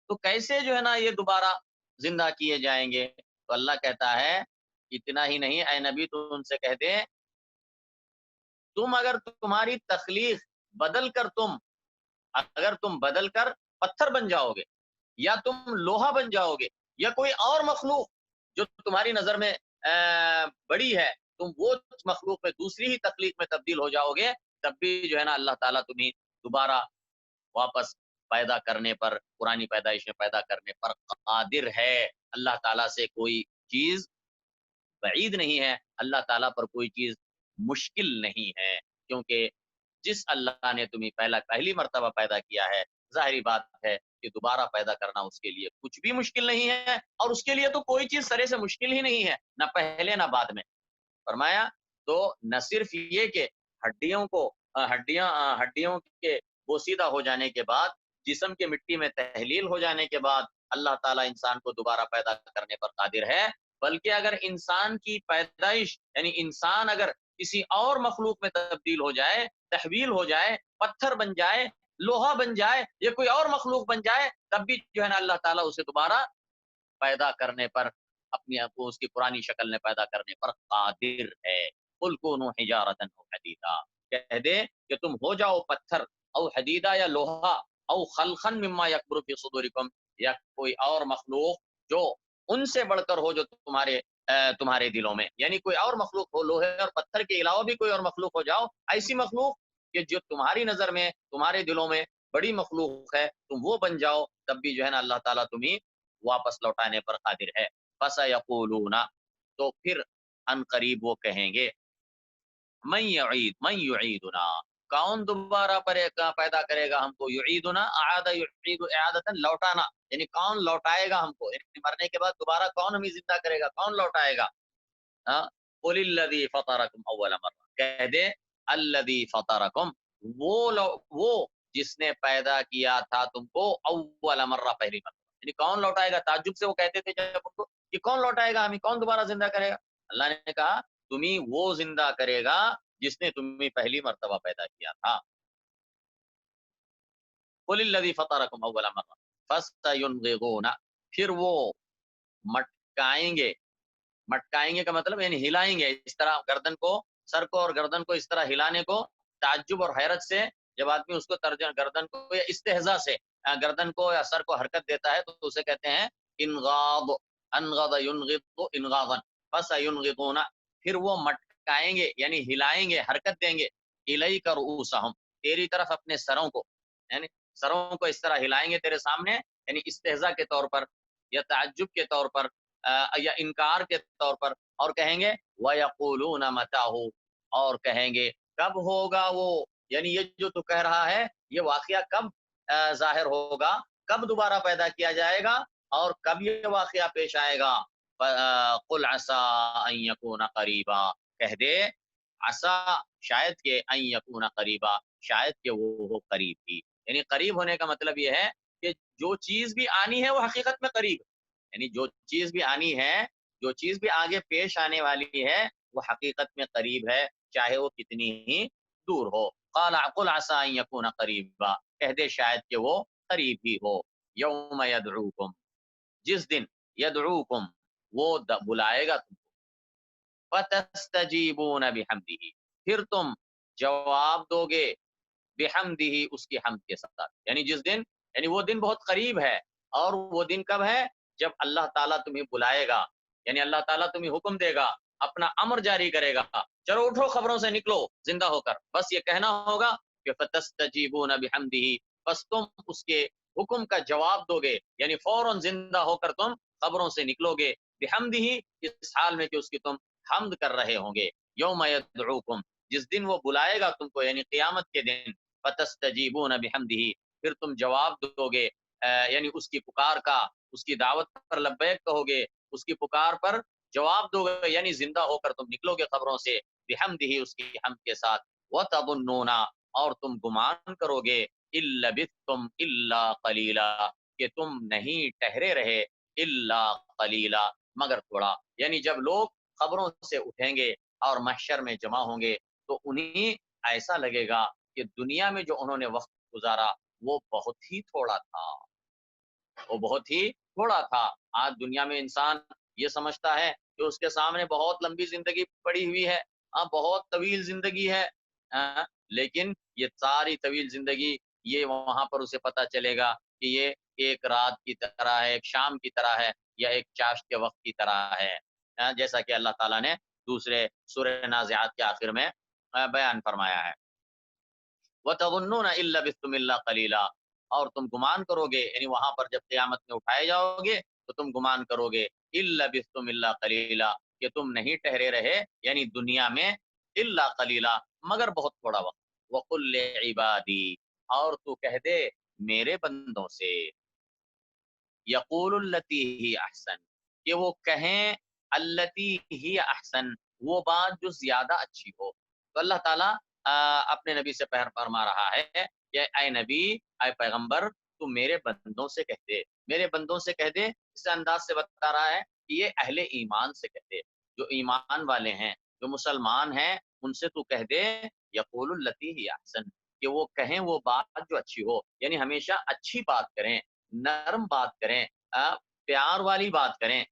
تو کیسے جو ہے نا یہ دوبارہ زندہ کیے جائیں گے. تو اللہ کہتا ہے اتنا ہی نہیں اے نبی، تو ان سے کہہ دے، تم اگر تمہاری تخلیق بدل کر اگر تم بدل کر پتھر بن جاؤ گے، یا تم لوہا بن جاؤ گے، یا کوئی اور مخلوق جو تمہاری نظر میں بڑی ہے، تم وہ مخلوق میں دوسری ہی تخلیق میں تبدیل ہو جاؤ گے، تب بھی جو ہے نا اللہ تعالیٰ تمہیں دوبارہ واپس پیدا کرنے پر، پرانی پیدائش میں پیدا کرنے پر قادر ہے. اللہ تعالیٰ سے کوئی چیز بعید نہیں ہے، اللہ تعالیٰ پر کوئی چیز مشکل نہیں ہے، کیونکہ جس اللہ نے تمہیں پہلی مرتبہ پیدا کیا ہے، ظاہری بات ہے کہ دوبارہ پیدا کرنا اس کے لیے کچھ بھی مشکل نہیں ہے، اور اس کے لیے تو کوئی چیز سرے سے مشکل ہی نہیں ہے، نہ پہلے نہ بعد میں. فرمایا تو نہ صرف یہ کہ ہڈیوں کے بوسیدہ ہو جانے کے بعد، جسم کے مٹی میں تحلیل ہو جانے کے بعد اللہ تعالیٰ انسان کو دوبارہ پیدا کرنے پر قادر ہے، بلکہ اگر انسان کی پیدائش، یعنی انسان اگر کسی اور مخلوق میں تبدیل ہو جائے تحویل ہو جائے، پتھر بن جائے، لوہا بن جائے، یہ کوئی اور مخلوق بن جائے، تب بھی جو ہے نا اللہ تعالیٰ اسے دوبارہ پیدا کرنے پر، اپنی آپ کو اس کی پرانی شکل میں پیدا کرنے پر قادر ہے۔ قل کونوا حجارۃ او حدیدا، کہہ دے کہ تم ہو جاؤ پتھر، او حدیدہ یا لوہا، او خلقا مما یکبر فی صدورکم، یا کوئی اور مخلوق جو ان سے بڑھ کر ہو جو تمہارے دلوں میں، یعنی کوئی اور مخلوق ہو، لوہے اور پتھر کے علاوہ بھی کوئی اور مخلوق ہو جاؤ، ایسی مخلوق کہ جو تمہاری نظر میں، تمہارے دلوں میں بڑی مخلوق ہے، تم وہ بن جاؤ، تب بھی جو ہے نا اللہ تعالیٰ تمہیں واپس لوٹانے پر قادر ہے۔ فَسَيَقُولُونَ، تو پھر ان قریب وہ کہیں گے، من یعیدنا، کون دوبارہ پیدا کرے گا ہم کو، یعیدنا، اعاد یعید اعادتا، لوٹانا، یعنی کون لوٹائے گا ہم کو، یعنی مرنے کے بعد دوبارہ کون ہمیں زندہ کرے گا، کون لوٹائے گا؟ ہاں، قل الذی فطرکم اول مرہ، کہہ دے الذی فطرکم، وہ جس نے پیدا کیا تھا تم کو اول مرہ، پہلی مرہ، یعنی کون لوٹائے گا؟ تعجب سے وہ کہتے تھے جب ان کو کہ کون لوٹائے گا، ہمیں کون دوبارہ زندہ کرے گا؟ اللہ نے کہا تمہیں وہ زندہ کرے گا جس نے تمہیں پہلی مرتبہ پیدا کیا تھا۔ قل الذی فطرکم اول مرہ فسینغضون، پھر وہ مٹکائیں گے، مٹکائیں گے کا مطلب یعنی ہلائیں گے، اس طرح گردن کو، سر کو اور گردن کو اس طرح ہلانے کو تعجب اور حیرت سے، جب آدمی اس کو ترجمہ گردن کو یا استہزاء سے گردن کو یا سر کو حرکت دیتا ہے تو اسے کہتے ہیں انغاض، انغض ینغض انغاضا، فسینغضون، پھر وہ مٹکائیں گے یعنی ہلائیں گے، حرکت دیں گے، الیک رؤوسہم، تیری طرف اپنے سروں کو، یعنی سروں کو اس طرح ہلائیں گے تیرے سامنے، یعنی استہزاء کے طور پر یا تعجب کے طور پر یا انکار کے طور پر، اور کہیں گے وَيَقُولُونَ مَتَىٰ، اور کہیں گے کب ہوگا وہ، یعنی یہ جو تو کہہ رہا ہے یہ واقعہ کب ظاہر ہوگا، کب دوبارہ پیدا کیا جائے گا، اور کب یہ واقعہ پیش آئے گا؟ قُلْ عَسَىٰ أَن يَكُونَ قَرِيبًا، کہہ دے عسا، شاید کہ ان یکون قریبا، شاید کہ وہ ہو قریب ہی، یعنی قریب ہونے کا مطلب یہ ہے کہ جو چیز بھی آنی ہے وہ حقیقت میں قریب، یعنی جو چیز بھی آنی ہے، جو چیز بھی آگے پیش آنے والی ہے وہ حقیقت میں قریب ہے، چاہے وہ کتنی ہی دور ہو۔ قل عسى ان يكون قریبا، کہہ دے شاید کہ وہ قریب ہی ہو۔ یوم یدعوکم، جس دن یدعوکم، وہ بلائے گا تم کو، فتستجیبون بحمدہ، پھر تم جواب دو گے، بحمدہ، اس کی حمد کے ساتھ، یعنی جس دن، یعنی وہ دن بہت قریب ہے، اور وہ دن کب ہے؟ جب اللہ تعالیٰ تمہیں بلائے گا، یعنی اللہ تعالیٰ تمہیں حکم دے گا، اپنا امر جاری کرے گا، چلو اٹھو قبروں سے نکلو زندہ ہو کر، بس یہ کہنا ہوگا کہ فتستجیبون بحمدہ، بس تم اس کے حکم کا جواب دو گے، یعنی فوراً زندہ ہو کر تم قبروں سے نکلو گے، بحمدہ، اس حال میں کہ اس کی تم حمد کر رہے ہوں گے۔ یوم یدعوکم، جس دن وہ بلائے گا تم کو، یعنی قیامت کے دن، فتستجیبون بحمدہ، پھر تم جواب دو گے، یعنی اس کی پکار کا، اس کی دعوت پر لبیک کہو گے، اس کی پکار پر جواب دو گے، یعنی زندہ ہو کر تم نکلو گے قبروں سے، بحمدہ، اس کی حمد کے ساتھ، وتظنون، اور تم گمان کرو گے، ان لبثتم الا قلیلا، کہ تم نہیں ٹھہرے رہے، الا قلیلا، مگر تھوڑا، یعنی جب لوگ قبروں سے اٹھیں گے اور محشر میں جمع ہوں گے تو انہیں ایسا لگے گا کہ دنیا میں جو انہوں نے وقت گزارا وہ بہت ہی تھوڑا تھا، وہ بہت ہی تھوڑا تھا۔ آج دنیا میں انسان یہ سمجھتا ہے کہ اس کے سامنے بہت لمبی زندگی پڑی ہوئی ہے، بہت طویل زندگی ہے، لیکن یہ ساری طویل زندگی، یہ وہاں پر اسے پتہ چلے گا کہ یہ ایک رات کی طرح ہے، ایک شام کی طرح ہے، یا ایک چاشت کے وقت کی طرح ہے، جیسا کہ اللہ تعالیٰ نے دوسرے سورہ نازعات کے آخر میں بیان فرمایا ہے۔ وَتَظُنُّونَ إِن لَّبِثْتُمْ إِلَّا قَلِيلًا، اور تم گمان کرو گے، یعنی وہاں پر جب قیامت میں اٹھائے جاؤ گے تو تم گمان کرو گے، إِن لَّبِثْتُمْ إِلَّا قَلِيلًا، کہ تم نہیں ٹھہرے رہے، یعنی دنیا میں، إِلَّا قَلِيلًا، مگر بہت تھوڑا وقت۔ وَقُل لِّعِبَادِي، اور تو کہہ دے میرے بندوں سے، یقول التی ہی احسن، کہ وہ کہیں التی ہی احسن، وہ بات جو زیادہ اچھی ہو۔ تو اللہ تعالیٰ اپنے نبی سے فرما رہا ہے کہ اے نبی، اے پیغمبر، تو میرے بندوں سے کہہ دے، میرے بندوں سے کہہ دے، اس انداز سے بتا رہا ہے کہ یہ اہل ایمان سے کہہ دے، جو ایمان والے ہیں، جو مسلمان ہیں، ان سے تو کہہ دے یقول التی ہی احسن، کہ وہ کہیں وہ بات جو اچھی ہو، یعنی ہمیشہ اچھی بات کریں، نرم بات کریں، پیار والی بات کریں،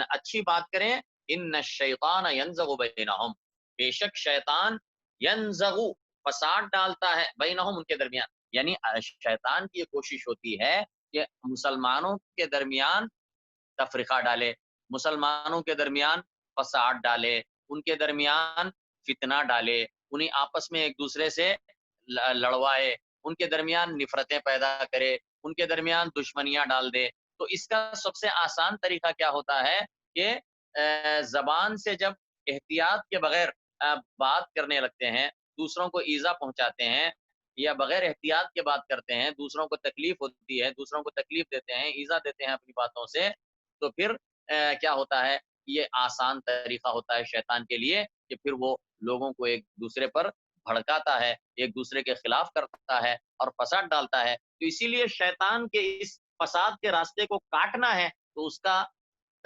اچھی بات کریں. ان الشیطان ینزغ بینہم، بے شک شیطان ینزغ فساد ڈالتا ہے، بینہم ان کے درمیان، یعنی شیطان کی یہ کوشش ہوتی ہے کہ مسلمانوں کے درمیان تفرقہ ڈالے، مسلمانوں کے درمیان فساد ڈالے، ان کے درمیان فتنہ ڈالے، انہیں آپس میں ایک دوسرے سے لڑوائے، ان کے درمیان نفرتیں پیدا کرے، ان کے درمیان دشمنیاں ڈال دے. تو اس کا سب سے آسان طریقہ کیا ہوتا ہے کہ زبان سے جب احتیاط کے بغیر بات کرنے لگتے ہیں، دوسروں کو ایذا پہنچاتے ہیں، یا بغیر احتیاط کے بات کرتے ہیں، دوسروں کو تکلیف ہوتی ہے، دوسروں کو تکلیف دیتے ہیں، ایذا دیتے ہیں اپنی باتوں سے، تو پھر کیا ہوتا ہے، یہ آسان طریقہ ہوتا ہے شیطان کے لیے کہ پھر وہ لوگوں کو ایک دوسرے پر بھڑکاتا ہے، ایک دوسرے کے خلاف کرتا ہے اور فساد ڈالتا ہے. تو اسی لیے شیطان کے اس فساد کے راستے کو کاٹنا ہے تو اس کا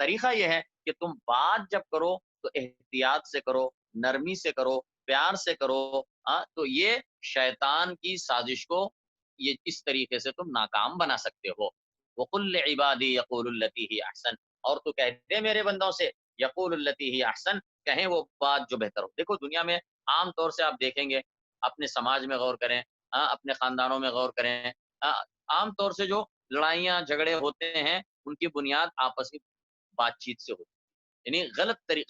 طریقہ یہ ہے کہ تم بات جب کرو تو احتیاط سے کرو، نرمی سے کرو، پیار سے کرو. تو یہ شیطان کی سازش کو یہ اس طریقے سے تم ناکام بنا سکتے ہو. وَقُلْ لِعِبَادِي يَقُولُ الَّتِي هِيَ أَحْسَنُ، اور تو کہہ دے میرے بندوں سے یقول التی ہی احسن، کہیں وہ بات جو بہتر ہو. دیکھو دنیا میں عام طور سے آپ دیکھیں گے، اپنے سماج میں غور کریں، اپنے خاندانوں میں غور کریں، عام طور سے جو لڑائیاں جھگڑے ہوتے ہیں ان کی بنیاد آپسی بات چیت سے ہوتی ہے، یعنی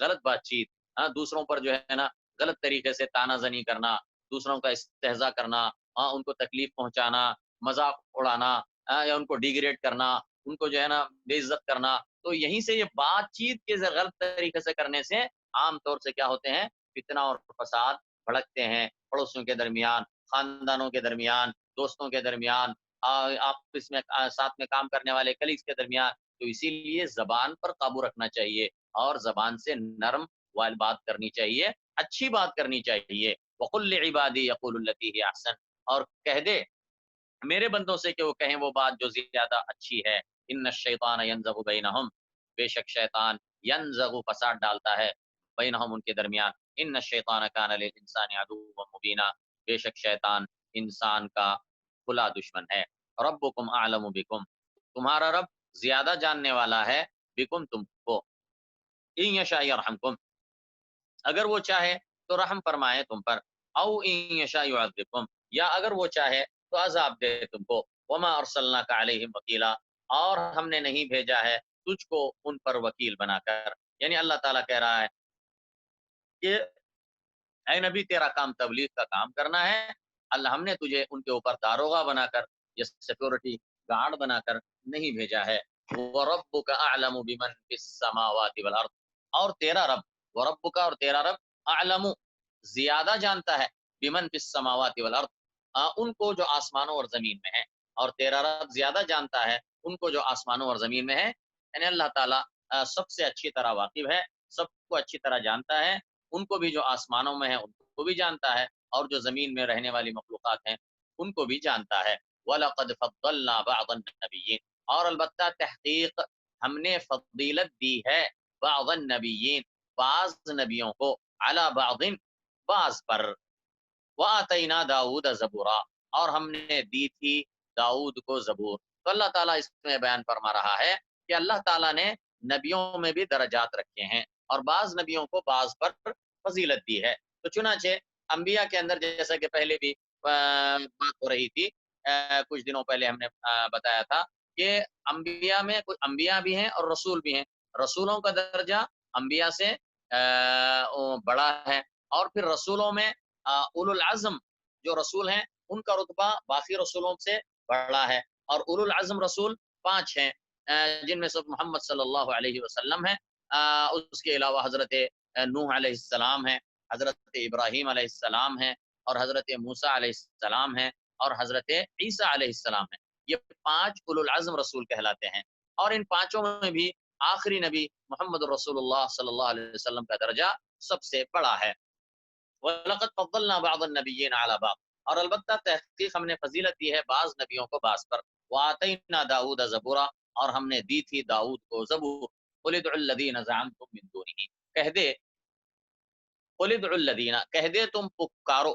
غلط بات چیت، دوسروں پر جو ہے نا غلط طریقے سے تانا زنی کرنا، دوسروں کا استہزاء کرنا، ان کو تکلیف پہنچانا، مذاق اڑانا، یا ان کو ڈیگریڈ کرنا، ان کو جو ہے نا بے عزت کرنا. تو یہیں سے یہ بات چیت کے غلط طریقے سے کرنے سے عام طور سے کیا ہوتے ہیں، فتنہ اور فساد بھڑکتے ہیں پڑوسیوں کے درمیان، خاندانوں کے درمیان، دوستوں کے درمیان، آپس میں ساتھ میں کام کرنے والے کلیگز کے درمیان. تو اسی لیے زبان پر قابو رکھنا چاہیے اور زبان سے نرم والی بات کرنی چاہیے، اچھی بات کرنی چاہیے. وَقُلْ لِعِبَادِي يَقُولُ الَّتِي هِيَ أَحْسَنُ، اور کہہ دے میرے بندوں سے کہ وہ کہیں وہ بات جو زیادہ اچھی ہے. ان الشیطان ینزغ بینہم، بے شک شیطان ینزغ فساد ڈالتا ہے، بینہم ان کے درمیان. ان الشیطان کان للانسان عدوا مبینا، بے شک شیطان انسان کا کھلا دشمن ہے. ربکم اعلم بکم، تمہارا رب زیادہ جاننے والا ہے، بکم تم کو. ان یشاء یرحمکم، اگر وہ چاہے تو رحم فرمائے تم پر. او ان یشاء یعذبکم، یا اگر وہ چاہے تو عذاب دے تم کو. وما ارسلناک علیہم وکیلا، اور ہم نے نہیں بھیجا ہے تجھ کو ان پر وکیل بنا کر. یعنی اللہ تعالیٰ کہہ رہا ہے کہ اے نبی تیرا کام تبلیغ کا کام کرنا ہے، اللہ ہم نے تجھے ان کے اوپر داروغہ بنا کر یا سیکورٹی گارڈ بنا کر نہیں بھیجا ہے. وَرَبُّكَ أَعْلَمُ بِمَنْ فِي السَّمَاوَاتِ وَالْأَرْضِ، اور تیرا رب، وَرَبُّكَ اور تیرا رب، اعلم زیادہ جانتا ہے، بمن فی السماوات والارض ان کو جو آسمانوں اور زمین میں ہے، اور تیرا رب زیادہ جانتا ہے ان کو جو آسمانوں اور زمین میں ہے. یعنی اللہ تعالیٰ سب سے اچھی طرح واقف ہے، سب کو اچھی طرح جانتا ہے، ان کو بھی جو آسمانوں میں ہے ان کو بھی جانتا ہے، اور جو زمین میں رہنے والی مخلوقات ہیں ان کو بھی جانتا ہے. وَلَقَدْ فَضَّلْنَا بَعْضَ النَّبِيِّينَ، اور البتہ تحقیق ہم نے فضیلت دی ہے، بعض النبیین بعض نبیوں کو، علی بعض بعض پر. وَآتَيْنَا دَاوُودَ زَبُورًا، اور ہم نے دی تھی داؤد کو زبور. تو اللہ تعالیٰ اس میں بیان فرما رہا ہے کہ اللہ تعالیٰ نے نبیوں میں بھی درجات رکھے ہیں اور بعض نبیوں کو بعض پر فضیلت دی ہے. تو چنانچہ انبیاء کے اندر جیسا کہ پہلے بھی بات ہو رہی تھی، کچھ دنوں پہلے ہم نے بتایا تھا کہ انبیاء میں کچھ انبیاء بھی ہیں اور رسول بھی ہیں. رسولوں کا درجہ انبیاء سے بڑا ہے، اور پھر رسولوں میں اولو العزم جو رسول ہیں ان کا رتبہ باقی رسولوں سے بڑا ہے. اور اولو العزم رسول 5 ہیں، جن میں سے محمد صلی اللہ علیہ وسلم ہے، اس کے علاوہ حضرت نوح علیہ السلام ہے، حضرت ابراہیم علیہ السلام ہے، اور حضرت موسیٰ علیہ السلام ہے، اور حضرت عیسیٰ علیہ السلام ہے. یہ 5 اولو العزم رسول کہلاتے ہیں. اور ان پانچوں میں بھی آخری نبی محمد رسول اللہ صلی اللہ علیہ وسلم کا درجہ سب سے بڑا ہے. وَلَقَدْ فَضَّلْنَا بَعْضَ النَّبِيِّينَ عَلَى بَعْضٍ، اور البتہ تحقیق ہم نے فضیلت دی ہے بعض نبیوں کو بعض پر. وَآتَيْنَا دَاوُودَ زَبُورًا، اور ہم نے دی تھی داؤد کو زبور. قُلِ ادْعُوا الَّذِينَ زَعَمْتُم مِّن دُونِهِ، کہہ دے قُلِ ادْعُوا الَّذِينَ، کہہ دے تم پکارو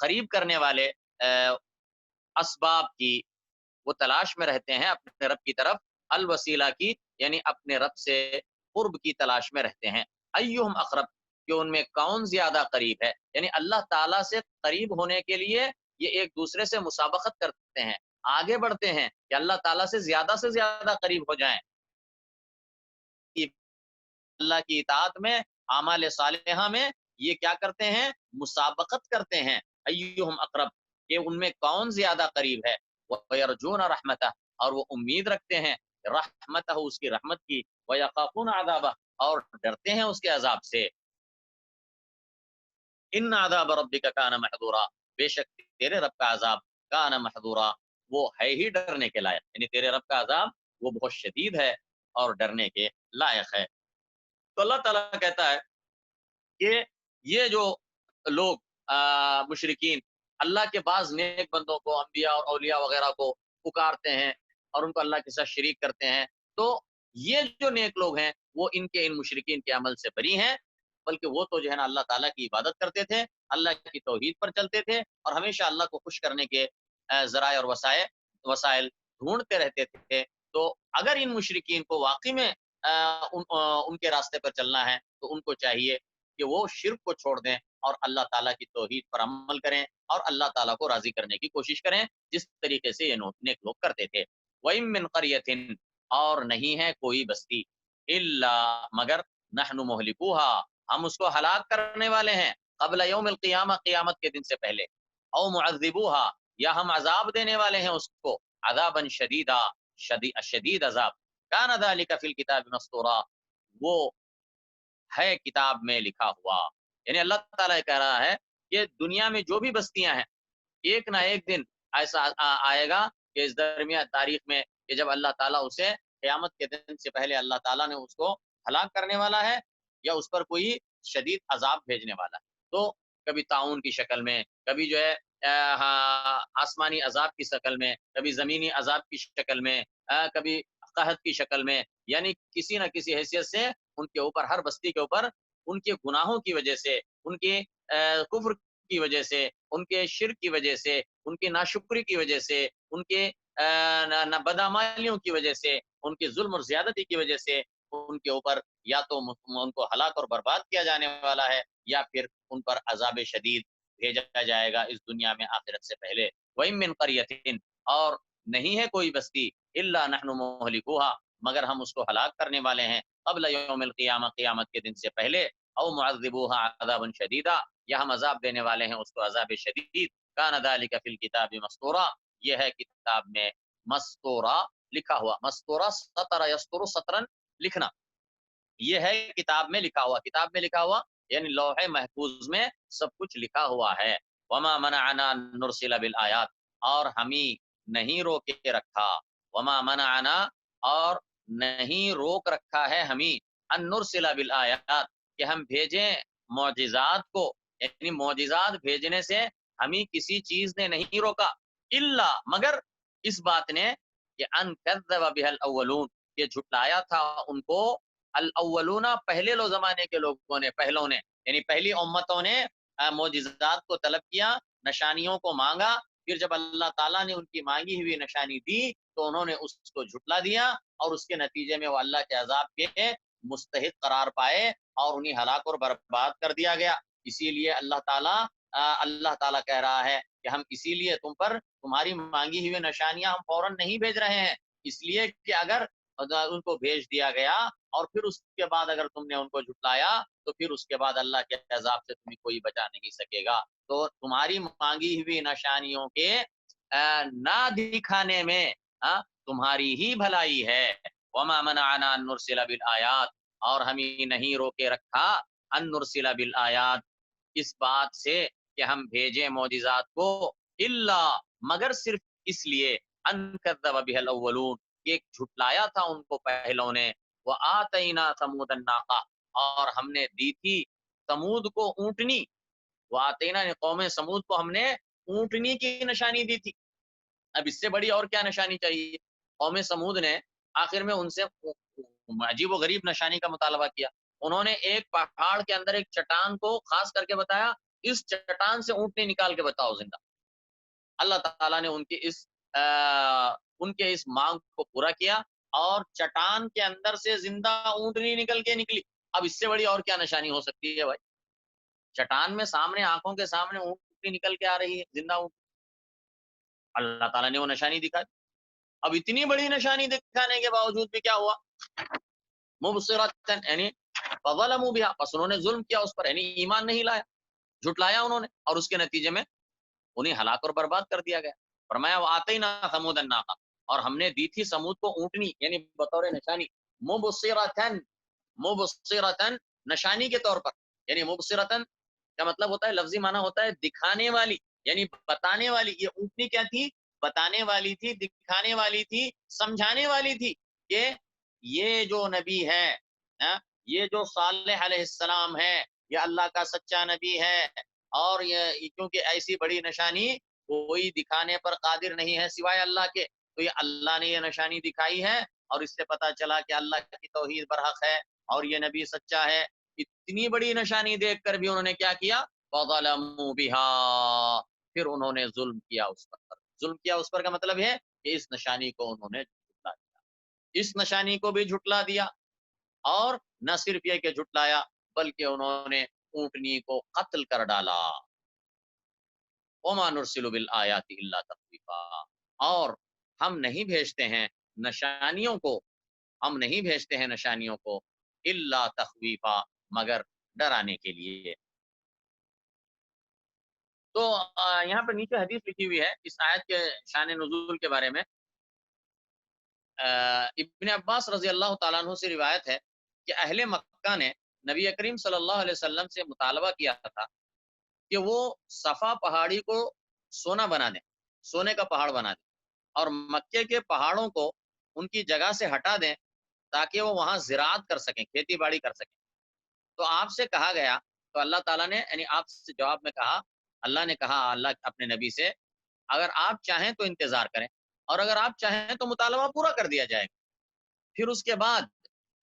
قریب کرنے والے اسباب کی وہ تلاش میں رہتے ہیں اپنے رب کی طرف، الوسیلہ کی یعنی اپنے رب سے قرب کی تلاش میں رہتے ہیں، ایہم اقرب کہ ان میں کون زیادہ قریب ہے، یعنی اللہ تعالیٰ سے قریب ہونے کے لیے یہ ایک دوسرے سے مسابقت کرتے ہیں، آگے بڑھتے ہیں کہ اللہ تعالیٰ سے زیادہ قریب ہو جائیں، اللہ کی اطاعت میں، اعمال صالحہ میں یہ کیا کرتے ہیں؟ مسابقت کرتے ہیں، ایہم اقرب کہ ان میں کون زیادہ قریب ہے، وَيَرْجُونَ رَحْمَتَهُ اور وہ امید رکھتے ہیں رحمتہ اس کی رحمت کی، وَيَخَافُونَ عَذَابَهُ اور ڈرتے ہیں اس کے عذاب سے، ان عذاب ربک کان محذورا بے شک تیرے رب کا عذاب کان محذورا وہ ہے ہی ڈرنے کے لائق، یعنی تیرے رب کا عذاب وہ بہت شدید ہے اور ڈرنے کے لائق ہے۔ تو اللہ تعالیٰ کہتا ہے کہ یہ جو لوگ مشرکین اللہ کے بعض نیک بندوں کو، انبیاء اور اولیاء وغیرہ کو پکارتے ہیں اور ان کو اللہ کے ساتھ شریک کرتے ہیں، تو یہ جو نیک لوگ ہیں وہ ان مشرکین کے عمل سے بری ہیں، بلکہ وہ تو جو ہے نا اللہ تعالیٰ کی عبادت کرتے تھے، اللہ کی توحید پر چلتے تھے اور ہمیشہ اللہ کو خوش کرنے کے ذرائع اور وسائل ڈھونڈتے رہتے تھے۔ تو اگر ان مشرکین کو واقعی میں ان کے راستے پر چلنا ہے تو ان کو چاہیے کہ وہ شرک کو چھوڑ دیں اور اللہ تعالیٰ کی توحید پر عمل کریں اور اللہ تعالیٰ کو راضی کرنے کی کوشش کریں، جس طریقے سے یہ نیک لوگ کرتے تھے۔ وَإِن مِّن قَرْيَةٍ اور نہیں ہے کوئی بستی، إِلَّا مگر نَحْنُ مُهْلِكُوهَا ہم اس کو ہلاک کرنے والے ہیں، قبل یوم القیامہ قیامت کے دن سے پہلے، او معذبوها یا ہم عذاب دینے والے ہیں اس کو، عذابا شدیدا شدید عذاب، کان ذلک فی الکتاب مسطورا وہ ہے کتاب میں لکھا ہوا، یعنی اللہ تعالیٰ کہہ رہا ہے کہ دنیا میں جو بھی بستیاں ہیں ایک نہ ایک دن ایسا آئے گا کہ اس درمیان تاریخ میں کہ جب اللہ تعالیٰ اسے قیامت کے دن سے پہلے اللہ تعالیٰ نے اس کو ہلاک کرنے والا ہے یا اس پر کوئی شدید عذاب بھیجنے والا ہے، تو کبھی طاعون کی شکل میں، کبھی جو ہے آسمانی عذاب کی شکل میں، کبھی زمینی عذاب کی شکل میں، کبھی قحط کی شکل میں، یعنی کسی نہ کسی حیثیت سے ان کے اوپر، ہر بستی کے اوپر ان کے گناہوں کی وجہ سے، ان کے کفر کی وجہ سے، ان کے شرک کی وجہ سے، ان کی ناشکری کی وجہ سے، ان کے بدعمالیوں کی وجہ سے، ان کے ظلم اور زیادتی کی وجہ سے ان کے اوپر یا تو ان کو ہلاک اور برباد کیا جانے والا ہے یا پھر ان پر عذاب شدید بھیجا جائے گا اس دنیا میں آخرت سے پہلے۔ وَإِن مِّن قَرْيَةٍ اور نہیں ہے کوئی بستی، إِلَّا نَحْنُ مُهْلِكُوهَا مگر ہم اس کو ہلاک کرنے والے ہیں، قبل یوم القیامہ قیامت کے دن سے پہلے، او معذبوها عذابا شدیدا یا ہم عذاب دینے والے ہیں اس کو عذاب شدید، کان ذلک فی الکتاب مسطورا یہ ہے کتاب میں مسطورا لکھا ہوا، مسطورا سطر یسطر سطرا لکھنا، یہ ہے کتاب میں لکھا ہوا، کتاب میں لکھا ہوا یعنی لوح محفوظ میں سب کچھ لکھا ہوا ہے۔ وما منعنا ان نرسل بالآیات اور ہمیں نہیں روکے رکھا، وما منعنا اور نہیں روک رکھا ہے ہمیں، ان نرسل بالآیات کہ ہم بھیجیں معجزات کو، یعنی معجزات بھیجنے سے ہمیں کسی چیز نے نہیں روکا، الا مگر اس بات نے کہ ان کذب بها الاولون کہ جھٹلایا تھا ان کو الاولون پہلے لو زمانے کے لوگوں نے، پہلوں نے یعنی پہلی امتوں نے معجزات کو طلب کیا، نشانیوں کو مانگا، پھر جب اللہ تعالیٰ نے ان کی مانگی ہوئی نشانی دی تو انہوں نے اس کو جھٹلا دیا اور اس کے نتیجے میں وہ اللہ کے عذاب کے مستحق قرار پائے اور انہیں ہلاک اور برباد کر دیا گیا۔ اسی لیے اللہ تعالیٰ کہہ رہا ہے کہ ہم اسی لیے تم پر تمہاری مانگی ہوئی نشانیاں ہم فوراً نہیں بھیج رہے ہیں، اس لیے کہ اگر ان کو بھیج دیا گیا اور پھر اس کے بعد اگر تم نے ان کو جھٹلایا تو پھر اس کے بعد اللہ کے عذاب سے تمہیں کوئی بچا نہیں سکے گا، تو تمہاری مانگی ہوئی نشانیوں کے نہ دکھانے میں تمہاری ہی بھلائی ہے۔ وما منعنا ان نرسل بالآیات اور ہمیں نہیں روکے رکھا ان نرسل بالآیات اس بات سے کہ ہم بھیجیں معجزات کو، الا مگر صرف اس لیے ان کذب بها الاولون کہ جھٹلایا تھا ان کو پہلوں نے، وآتینا ثمود الناقہ اور ہم نے دی تھی ثمود کو اونٹنی، وآتینا قوم ثمود کو ہم نے اونٹنی کی نشانی دی تھی، اب اس سے بڑی اور کیا نشانی چاہیے؟ قوم ثمود نے آخر میں ان سے عجیب و غریب نشانی کا مطالبہ کیا، انہوں نے ایک پہاڑ کے اندر ایک چٹان کو خاص کر کے بتایا اس چٹان سے اونٹنی نکال کے بتاؤ زندہ. اللہ تعالیٰ نے ان کے اس مانگ کو پورا کیا اور چٹان کے اندر سے زندہ اونٹنی نکل کے نکلی. اب اس سے بڑی اور کیا نشانی ہو سکتی ہے بھائی؟ چٹان میں سامنے آنکھوں کے سامنے اونٹنی نکل کے آ رہی ہے زندہ اونٹ. اللہ تعالیٰ نے وہ نشانی دکھا دی. اب اتنی بڑی نشانی دکھانے کے باوجود بھی کیا ہوا؟ مبصرۃ یعنی فظلموا بها، پس انہوں نے ظلم کیا اس پر، یعنی ایمان نہیں لایا، جھٹلایا انہوں نے، اور اس کے نتیجے میں انہیں ہلاک اور برباد کر دیا گیا. فرمایا وآتینا ثمود الناقہ، اور ہم نے دی تھی سمود کو اونٹنی، یعنی بطور نشانی، مبصرۃ مبصرۃ نشانی کے طور پر. یعنی مبصرۃ کا مطلب ہوتا ہے، لفظی معنی ہوتا ہے دکھانے والی، یعنی بتانے والی. یہ اونٹنی کیا تھی؟ بتانے والی تھی، دکھانے والی تھی، سمجھانے والی تھی کہ یہ جو نبی ہے، یہ جو صالح علیہ السلام ہے، یہ اللہ کا سچا نبی ہے. اور یہ کیونکہ ایسی بڑی نشانی کوئی دکھانے پر قادر نہیں ہے سوائے اللہ کے، تو یہ اللہ نے یہ نشانی دکھائی ہے، اور اس سے پتا چلا کہ اللہ کی توحید برحق ہے اور یہ نبی سچا ہے. اتنی بڑی نشانی دیکھ کر بھی انہوں نے کیا کیا؟ فظلموا بها، پھر انہوں نے ظلم کیا اس پر. ظلم کیا اس پر کا مطلب ہے کہ اس نشانی کو انہوں نے جھٹلا دیا، اس نشانی کو بھی جھٹلا دیا. اور نہ صرف یہ کہ جھٹلایا، بلکہ انہوں نے اونٹنی کو قتل کر ڈالا. وما نرسل بالآیات الا تخویفا، اور ہم نہیں بھیجتے ہیں نشانیوں کو، ہم نہیں بھیجتے ہیں نشانیوں کو الا تخویفا، مگر ڈرانے کے لیے. تو یہاں پر نیچے حدیث لکھی ہوئی ہے اس آیت کے شان نزول کے بارے میں. ابن عباس رضی اللہ تعالیٰ عنہ سے روایت ہے کہ اہل مکہ نے نبی کریم صلی اللہ علیہ وسلم سے مطالبہ کیا تھا کہ وہ صفا پہاڑی کو سونا بنا دیں، سونے کا پہاڑ بنا دیں، اور مکے کے پہاڑوں کو ان کی جگہ سے ہٹا دیں تاکہ وہ وہاں زراعت کر سکیں، کھیتی باڑی کر سکیں. تو آپ سے کہا گیا، تو اللہ تعالیٰ نے یعنی آپ سے جواب میں کہا، اللہ نے کہا اللہ اپنے نبی سے، اگر آپ چاہیں تو انتظار کریں، اور اگر آپ چاہیں تو مطالبہ پورا کر دیا جائے گا. پھر اس کے بعد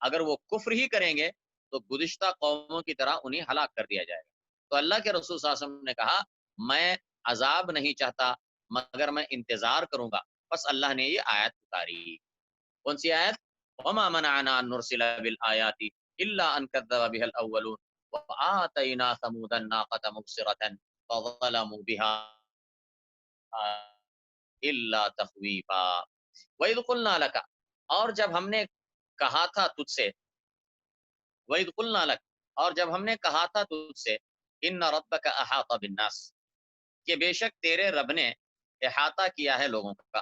اگر وہ کفر ہی کریں گے تو گزشتہ قوموں کی طرح انہیں ہلاک کر دیا جائے گا. تو اللہ کے رسول صلی اللہ علیہ وسلم نے کہا میں عذاب نہیں چاہتا مگر میں انتظار کروں گا. بس اللہ نے یہ آیت اتاری. کون سی آیت؟ وما منعنا ان نرسل بالآیات الا ان كذب بها الاولون وآتینا ثمود الناقة مبصرة فظلموا بها الا تخویفا. وَإِذْ قُلْنَا لَكَ، اور جب ہم نے کہا تھا تجھ سے، وَإِذْ قُلْنَا لَكَ، اور جب ہم نے کہا تھا تجھ سے، إِنَّ رَبَّكَ أَحَاطَ بِالنَّاسِ، کہ بے شک تیرے رب نے احاطہ کیا ہے لوگوں کا.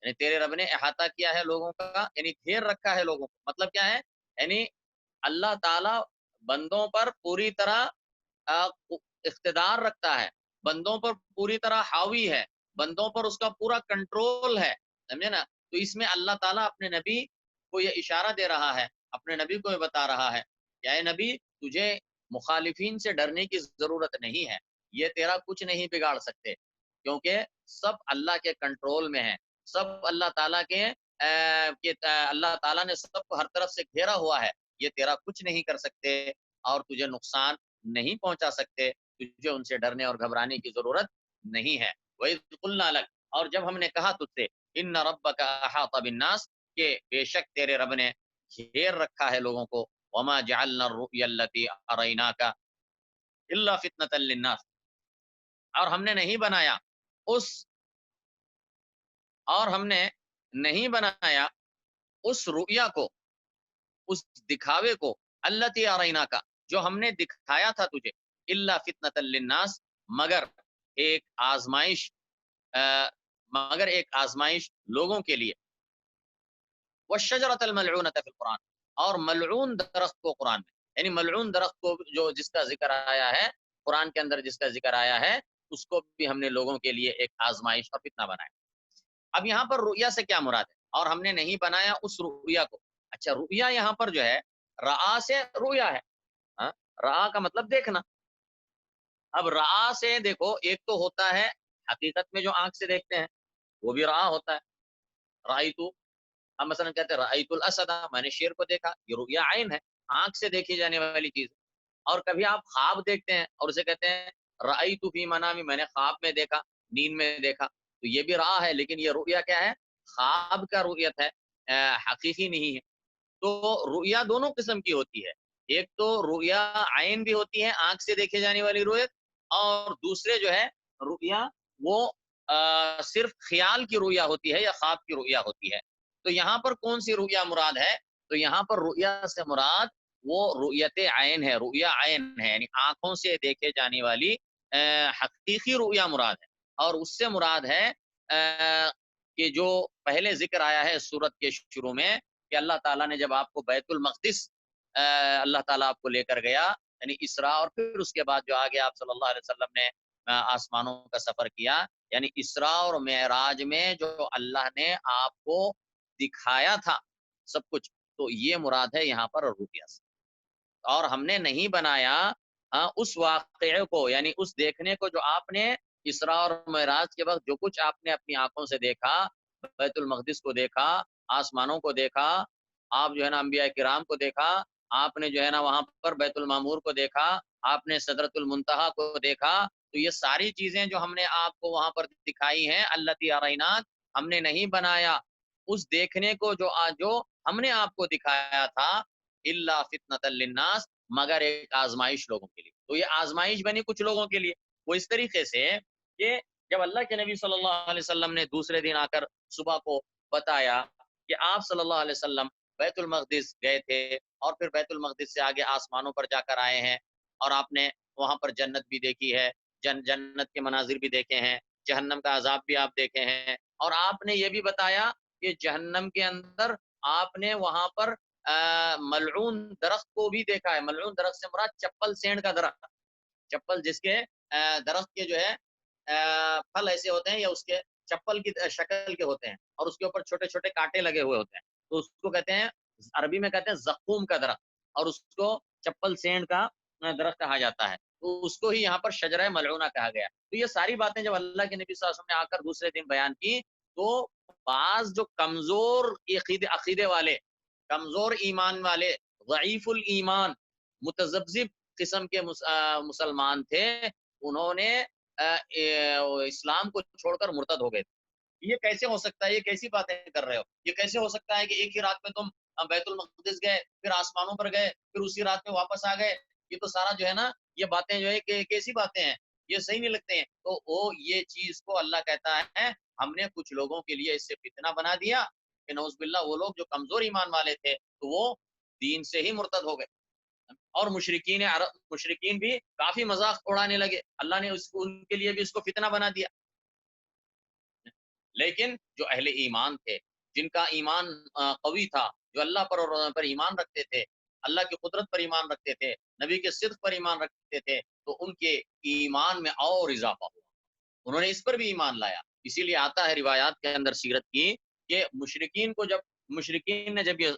یعنی تیرے رب نے احاطہ کیا ہے لوگوں کا، یعنی گھیر رکھا ہے لوگوں کو. مطلب کیا ہے؟ یعنی اللہ تعالی بندوں پر پوری طرح اقتدار رکھتا ہے، بندوں پر پوری طرح حاوی ہے، بندوں پر اس کا پورا کنٹرول ہے. سمجھے نا؟ تو اس میں اللہ تعالیٰ اپنے نبی کو یہ اشارہ دے رہا ہے، اپنے نبی کو یہ بتا رہا ہے کہ اے نبی، تجھے مخالفین سے ڈرنے کی ضرورت نہیں ہے، یہ تیرا کچھ نہیں بگاڑ سکتے، کیونکہ سب اللہ کے کنٹرول میں ہے، سب اللہ تعالیٰ کے اللہ تعالیٰ نے سب کو ہر طرف سے گھیرا ہوا ہے. یہ تیرا کچھ نہیں کر سکتے اور تجھے نقصان نہیں پہنچا سکتے، تجھے ان سے ڈرنے اور گھبرانے کی ضرورت نہیں ہے. وَإِذْ قُلْنَا لَكَ، اور جب ہم نے کہا تجھ سے، إِنَّ رَبَّكَ أَحَاطَ بِالنَّاسِ، کہ بے شک تیرے رب نے گھیر رکھا ہے لوگوں کو. وَمَا جَعَلْنَا الرُّؤْيَا الَّتِي أَرَيْنَاكَ إِلَّا فِتْنَةً لِلنَّاسِ، اور ہم نے نہیں بنایا اس اور ہم نے نہیں بنایا اس رؤیا کو، اس دکھاوے کو، التی ارینا کا، جو ہم نے دکھایا تھا تجھے، الا فتنۃ للناس، مگر ایک آزمائش، مگر ایک آزمائش لوگوں کے لیے. والشجرۃ الملعونۃ فی القرآن، اور ملعون درخت کو قرآن میں، یعنی ملعون درخت کو جو جس کا ذکر آیا ہے قرآن کے اندر، جس کا ذکر آیا ہے، اس کو بھی ہم نے لوگوں کے لیے ایک آزمائش اور فتنہ بنایا. اب یہاں پر رؤیا سے کیا مراد ہے؟ اور ہم نے نہیں بنایا اس رؤیا کو. اچھا، رؤیا یہاں پر جو ہے رآ سے رؤیا ہے. ہاں، رآ کا مطلب دیکھنا. اب رآ سے دیکھو، ایک تو ہوتا ہے حقیقت میں جو آنکھ سے دیکھتے ہیں، وہ بھی رآ ہوتا ہے. رأیتو، ہم مثلا کہتے ہیں رأیت الاسد، میں نے شیر کو دیکھا، یہ رؤیا عین ہے، آنکھ سے دیکھی جانے والی چیز. اور کبھی آپ خواب دیکھتے ہیں اور اسے کہتے ہیں رأیت فی منامی، میں نے خواب میں دیکھا، نیند میں دیکھا، تو یہ بھی رہا ہے، لیکن یہ رؤیا کیا ہے؟ خواب کا رؤیت ہے، حقیقی نہیں ہے۔ تو رؤیا دونوں قسم کی ہوتی ہے، ایک تو رؤیا عین بھی ہوتی ہے، آنکھ سے دیکھے جانے والی رؤیت، اور دوسرے جو ہے رؤیا وہ صرف خیال کی رؤیا ہوتی ہے یا خواب کی رؤیا ہوتی ہے۔ تو یہاں پر کون سی رؤیا مراد ہے؟ تو یہاں پر رؤیا سے مراد وہ رؤیت عین ہے، رؤیا عین ہے، یعنی آنکھوں سے دیکھے جانے والی حقیقی رؤیا مراد ہے، اور اس سے مراد ہے کہ جو پہلے ذکر آیا ہے سورت کے شروع میں، کہ اللہ تعالیٰ نے جب آپ کو بیت المقدس اللہ تعالیٰ آپ کو لے کر گیا، یعنی اسراء، اور پھر اس کے بعد جو آگے آپ صلی اللہ علیہ وسلم نے آسمانوں کا سفر کیا، یعنی اسراء اور معراج میں جو اللہ نے آپ کو دکھایا تھا سب کچھ، تو یہ مراد ہے یہاں پر رؤیا سے۔ اور ہم نے نہیں بنایا اس واقعے کو، یعنی اس دیکھنے کو جو آپ نے اسراء اور معراج کے وقت جو کچھ آپ نے اپنی آنکھوں سے دیکھا، بیت المقدس کو دیکھا، آسمانوں کو دیکھا، آپ جو ہے نا انبیاء کرام کو دیکھا، آپ نے جو ہے نا وہاں پر بیت المعمور کو دیکھا، آپ نے سدرۃ المنتہا کو دیکھا، تو یہ ساری چیزیں جو ہم نے آپ کو وہاں پر دکھائی ہیں، التی اریناک، ہم نے نہیں بنایا اس دیکھنے کو جو ہم نے آپ کو دکھایا تھا، الا فتنۃ للناس، مگر ایک آزمائش لوگوں کے لیے۔ تو یہ آزمائش بنی کچھ لوگوں کے لیے، وہ اس طریقے سے کہ جب اللہ کے نبی صلی اللہ علیہ وسلم نے دوسرے دن آ کر صبح کو بتایا کہ آپ صلی اللہ علیہ وسلم بیت المقدس گئے تھے، اور پھر بیت المقدس سے آگے آسمانوں پر جا کر آئے ہیں، اور آپ نے وہاں پر جنت بھی دیکھی ہے، جنت کے مناظر بھی دیکھے ہیں، جہنم کا عذاب بھی آپ دیکھے ہیں، اور آپ نے یہ بھی بتایا کہ جہنم کے اندر آپ نے وہاں پر ملعون درخت کو بھی دیکھا ہے۔ ملعون درخت سے مراد چپل سینڈ کا درخت، چپل جس کے درخت کے جو ہے پھل ایسے ہوتے ہیں، یا اس کے چپل کی شکل کے ہوتے ہیں، اور اس کے اوپر چھوٹے چھوٹے کانٹے لگے ہوئے ہوتے ہیں، تو اس کو کہتے ہیں، عربی میں کہتے ہیں زقوم کا درخت، اور اس کو چپل سینڈ کا درخت کہا جاتا ہے، تو اس کو ہی یہاں پر شجرہ ملعونہ کہا گیا۔ تو یہ ساری باتیں جب اللہ کے نبی صلی اللہ علیہ وسلم نے آ کر دوسرے دن بیان کی، تو بعض جو کمزور عقیدے والے، کمزور ایمان والے، ضعیف الایمان، متذبذب قسم کے مسلمان تھے، انہوں نے اسلام کو چھوڑ کر مرتد ہو گئے تھے۔ یہ کیسے ہو سکتا ہے؟ یہ کیسی باتیں کر رہے ہو؟ یہ کیسے ہو سکتا ہے کہ ایک ہی رات میں تم بیت المقدس گئے، پھر آسمانوں پر گئے، پھر اسی رات میں واپس آ گئے؟ یہ تو سارا جو ہے نا، یہ باتیں جو ہے کہ کیسی باتیں ہیں، یہ صحیح نہیں لگتے ہیں۔ تو وہ یہ چیز کو اللہ کہتا ہے ہم نے کچھ لوگوں کے لیے اس سے فتنہ بنا دیا کہ نعوذ باللہ وہ لوگ جو کمزور ایمان والے تھے، تو وہ دین سے ہی مرتد ہو گئے، اور مشرکین عرب، مشرکین بھی کافی مذاق اڑانے لگے، اللہ نے ان کے لیے بھی اس کو فتنہ بنا دیا۔ لیکن جو اہل ایمان تھے، جن کا ایمان قوی تھا، جو اللہ پر ایمان رکھتے تھے، اللہ کی قدرت پر ایمان رکھتے تھے، نبی کے صدق پر ایمان رکھتے تھے، تو ان کے ایمان میں اور اضافہ ہوا، انہوں نے اس پر بھی ایمان لایا۔ اسی لیے آتا ہے روایات کے اندر سیرت کی کہ مشرکین کو جب مشرکین نے جب یہ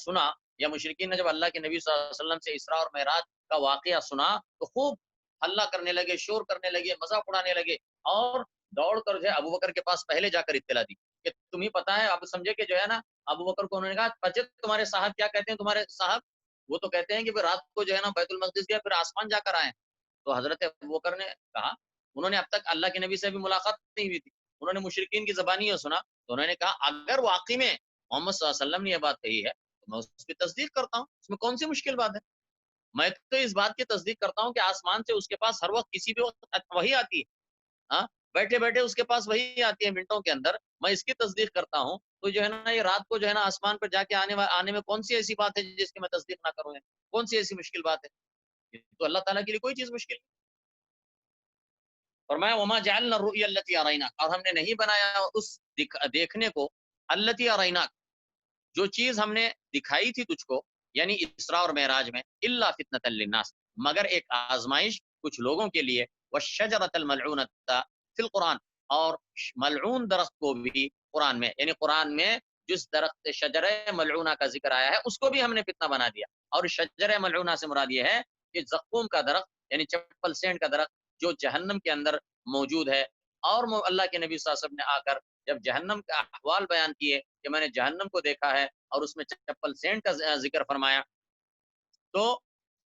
سنا، یا مشرکین نے جب اللہ کے نبی صلی اللہ علیہ وسلم سے اسراء اور معراج کا واقعہ سنا، تو خوب ہلہ کرنے لگے، شور کرنے لگے، مذاق اڑانے لگے، اور دوڑ کر جو ہے ابو بکر کے پاس پہلے جا کر اطلاع دی کہ تمہیں پتا ہے، اب سمجھے کہ جو ہے نا، ابو بکر کو انہوں نے کہا پچے تمہارے صاحب کیا کہتے ہیں، تمہارے صاحب وہ تو کہتے ہیں کہ رات کو جو ہے نا بیت المقدس گیا، پھر آسمان جا کر آئے۔ تو حضرت ابو بکر نے کہا، انہوں نے اب تک اللہ کے نبی سے بھی ملاقات نہیں ہوئی تھی، انہوں نے مشرکین کی زبانی سنا، تو انہوں نے کہا اگر واقعی میں محمد صلی اللہ علیہ وسلم نے یہ بات کہی ہے تو میں اس کی تصدیق کرتا ہوں، اس میں کون سی مشکل بات ہے؟ میں تو اس بات کی تصدیق کرتا ہوں کہ آسمان سے اس کے پاس ہر وقت کسی بھی وقت وہی آتی ہے، ہاں، بیٹھے بیٹھے اس کے پاس وہی آتی ہے منٹوں کے اندر، میں اس کی تصدیق کرتا ہوں، تو جو ہے نا یہ رات کو جو ہے نا آسمان پر جا کے آنے میں کون سی ایسی بات ہے جس کی میں تصدیق نہ کروں؟ کون سی ایسی مشکل بات ہے؟ یہ تو اللہ تعالیٰ کے لیے کوئی چیز مشکل نہیں۔ فرمایا وما جعلنا الرؤيا التي اريناك، اور ہم نے نہیں بنایا اس دیکھنے کو، التي اريناك، جو چیز ہم نے دکھائی تھی تجھ کو، یعنی اسراء اور معراج میں، الا فتنة للناس، مگر ایک آزمائش کچھ لوگوں کے لیے، والشجرة الملعونة فی القرآن، اور ملعون درخت کو بھی قرآن میں، یعنی قرآن میں جس درخت شجرہ ملعونہ کا ذکر آیا ہے اس کو بھی ہم نے فتنہ بنا دیا، اور شجرہ ملعونہ سے مراد یہ ہے کہ زقوم کا درخت، یعنی چپل سینڈ کا درخت جو جہنم کے اندر موجود ہے، اور اللہ کے نبی صلی اللہ علیہ وسلم نے آ کر جب جہنم کا احوال بیان کیے کہ میں نے جہنم کو دیکھا ہے اور اس میں چپل سینڈ کا ذکر فرمایا، تو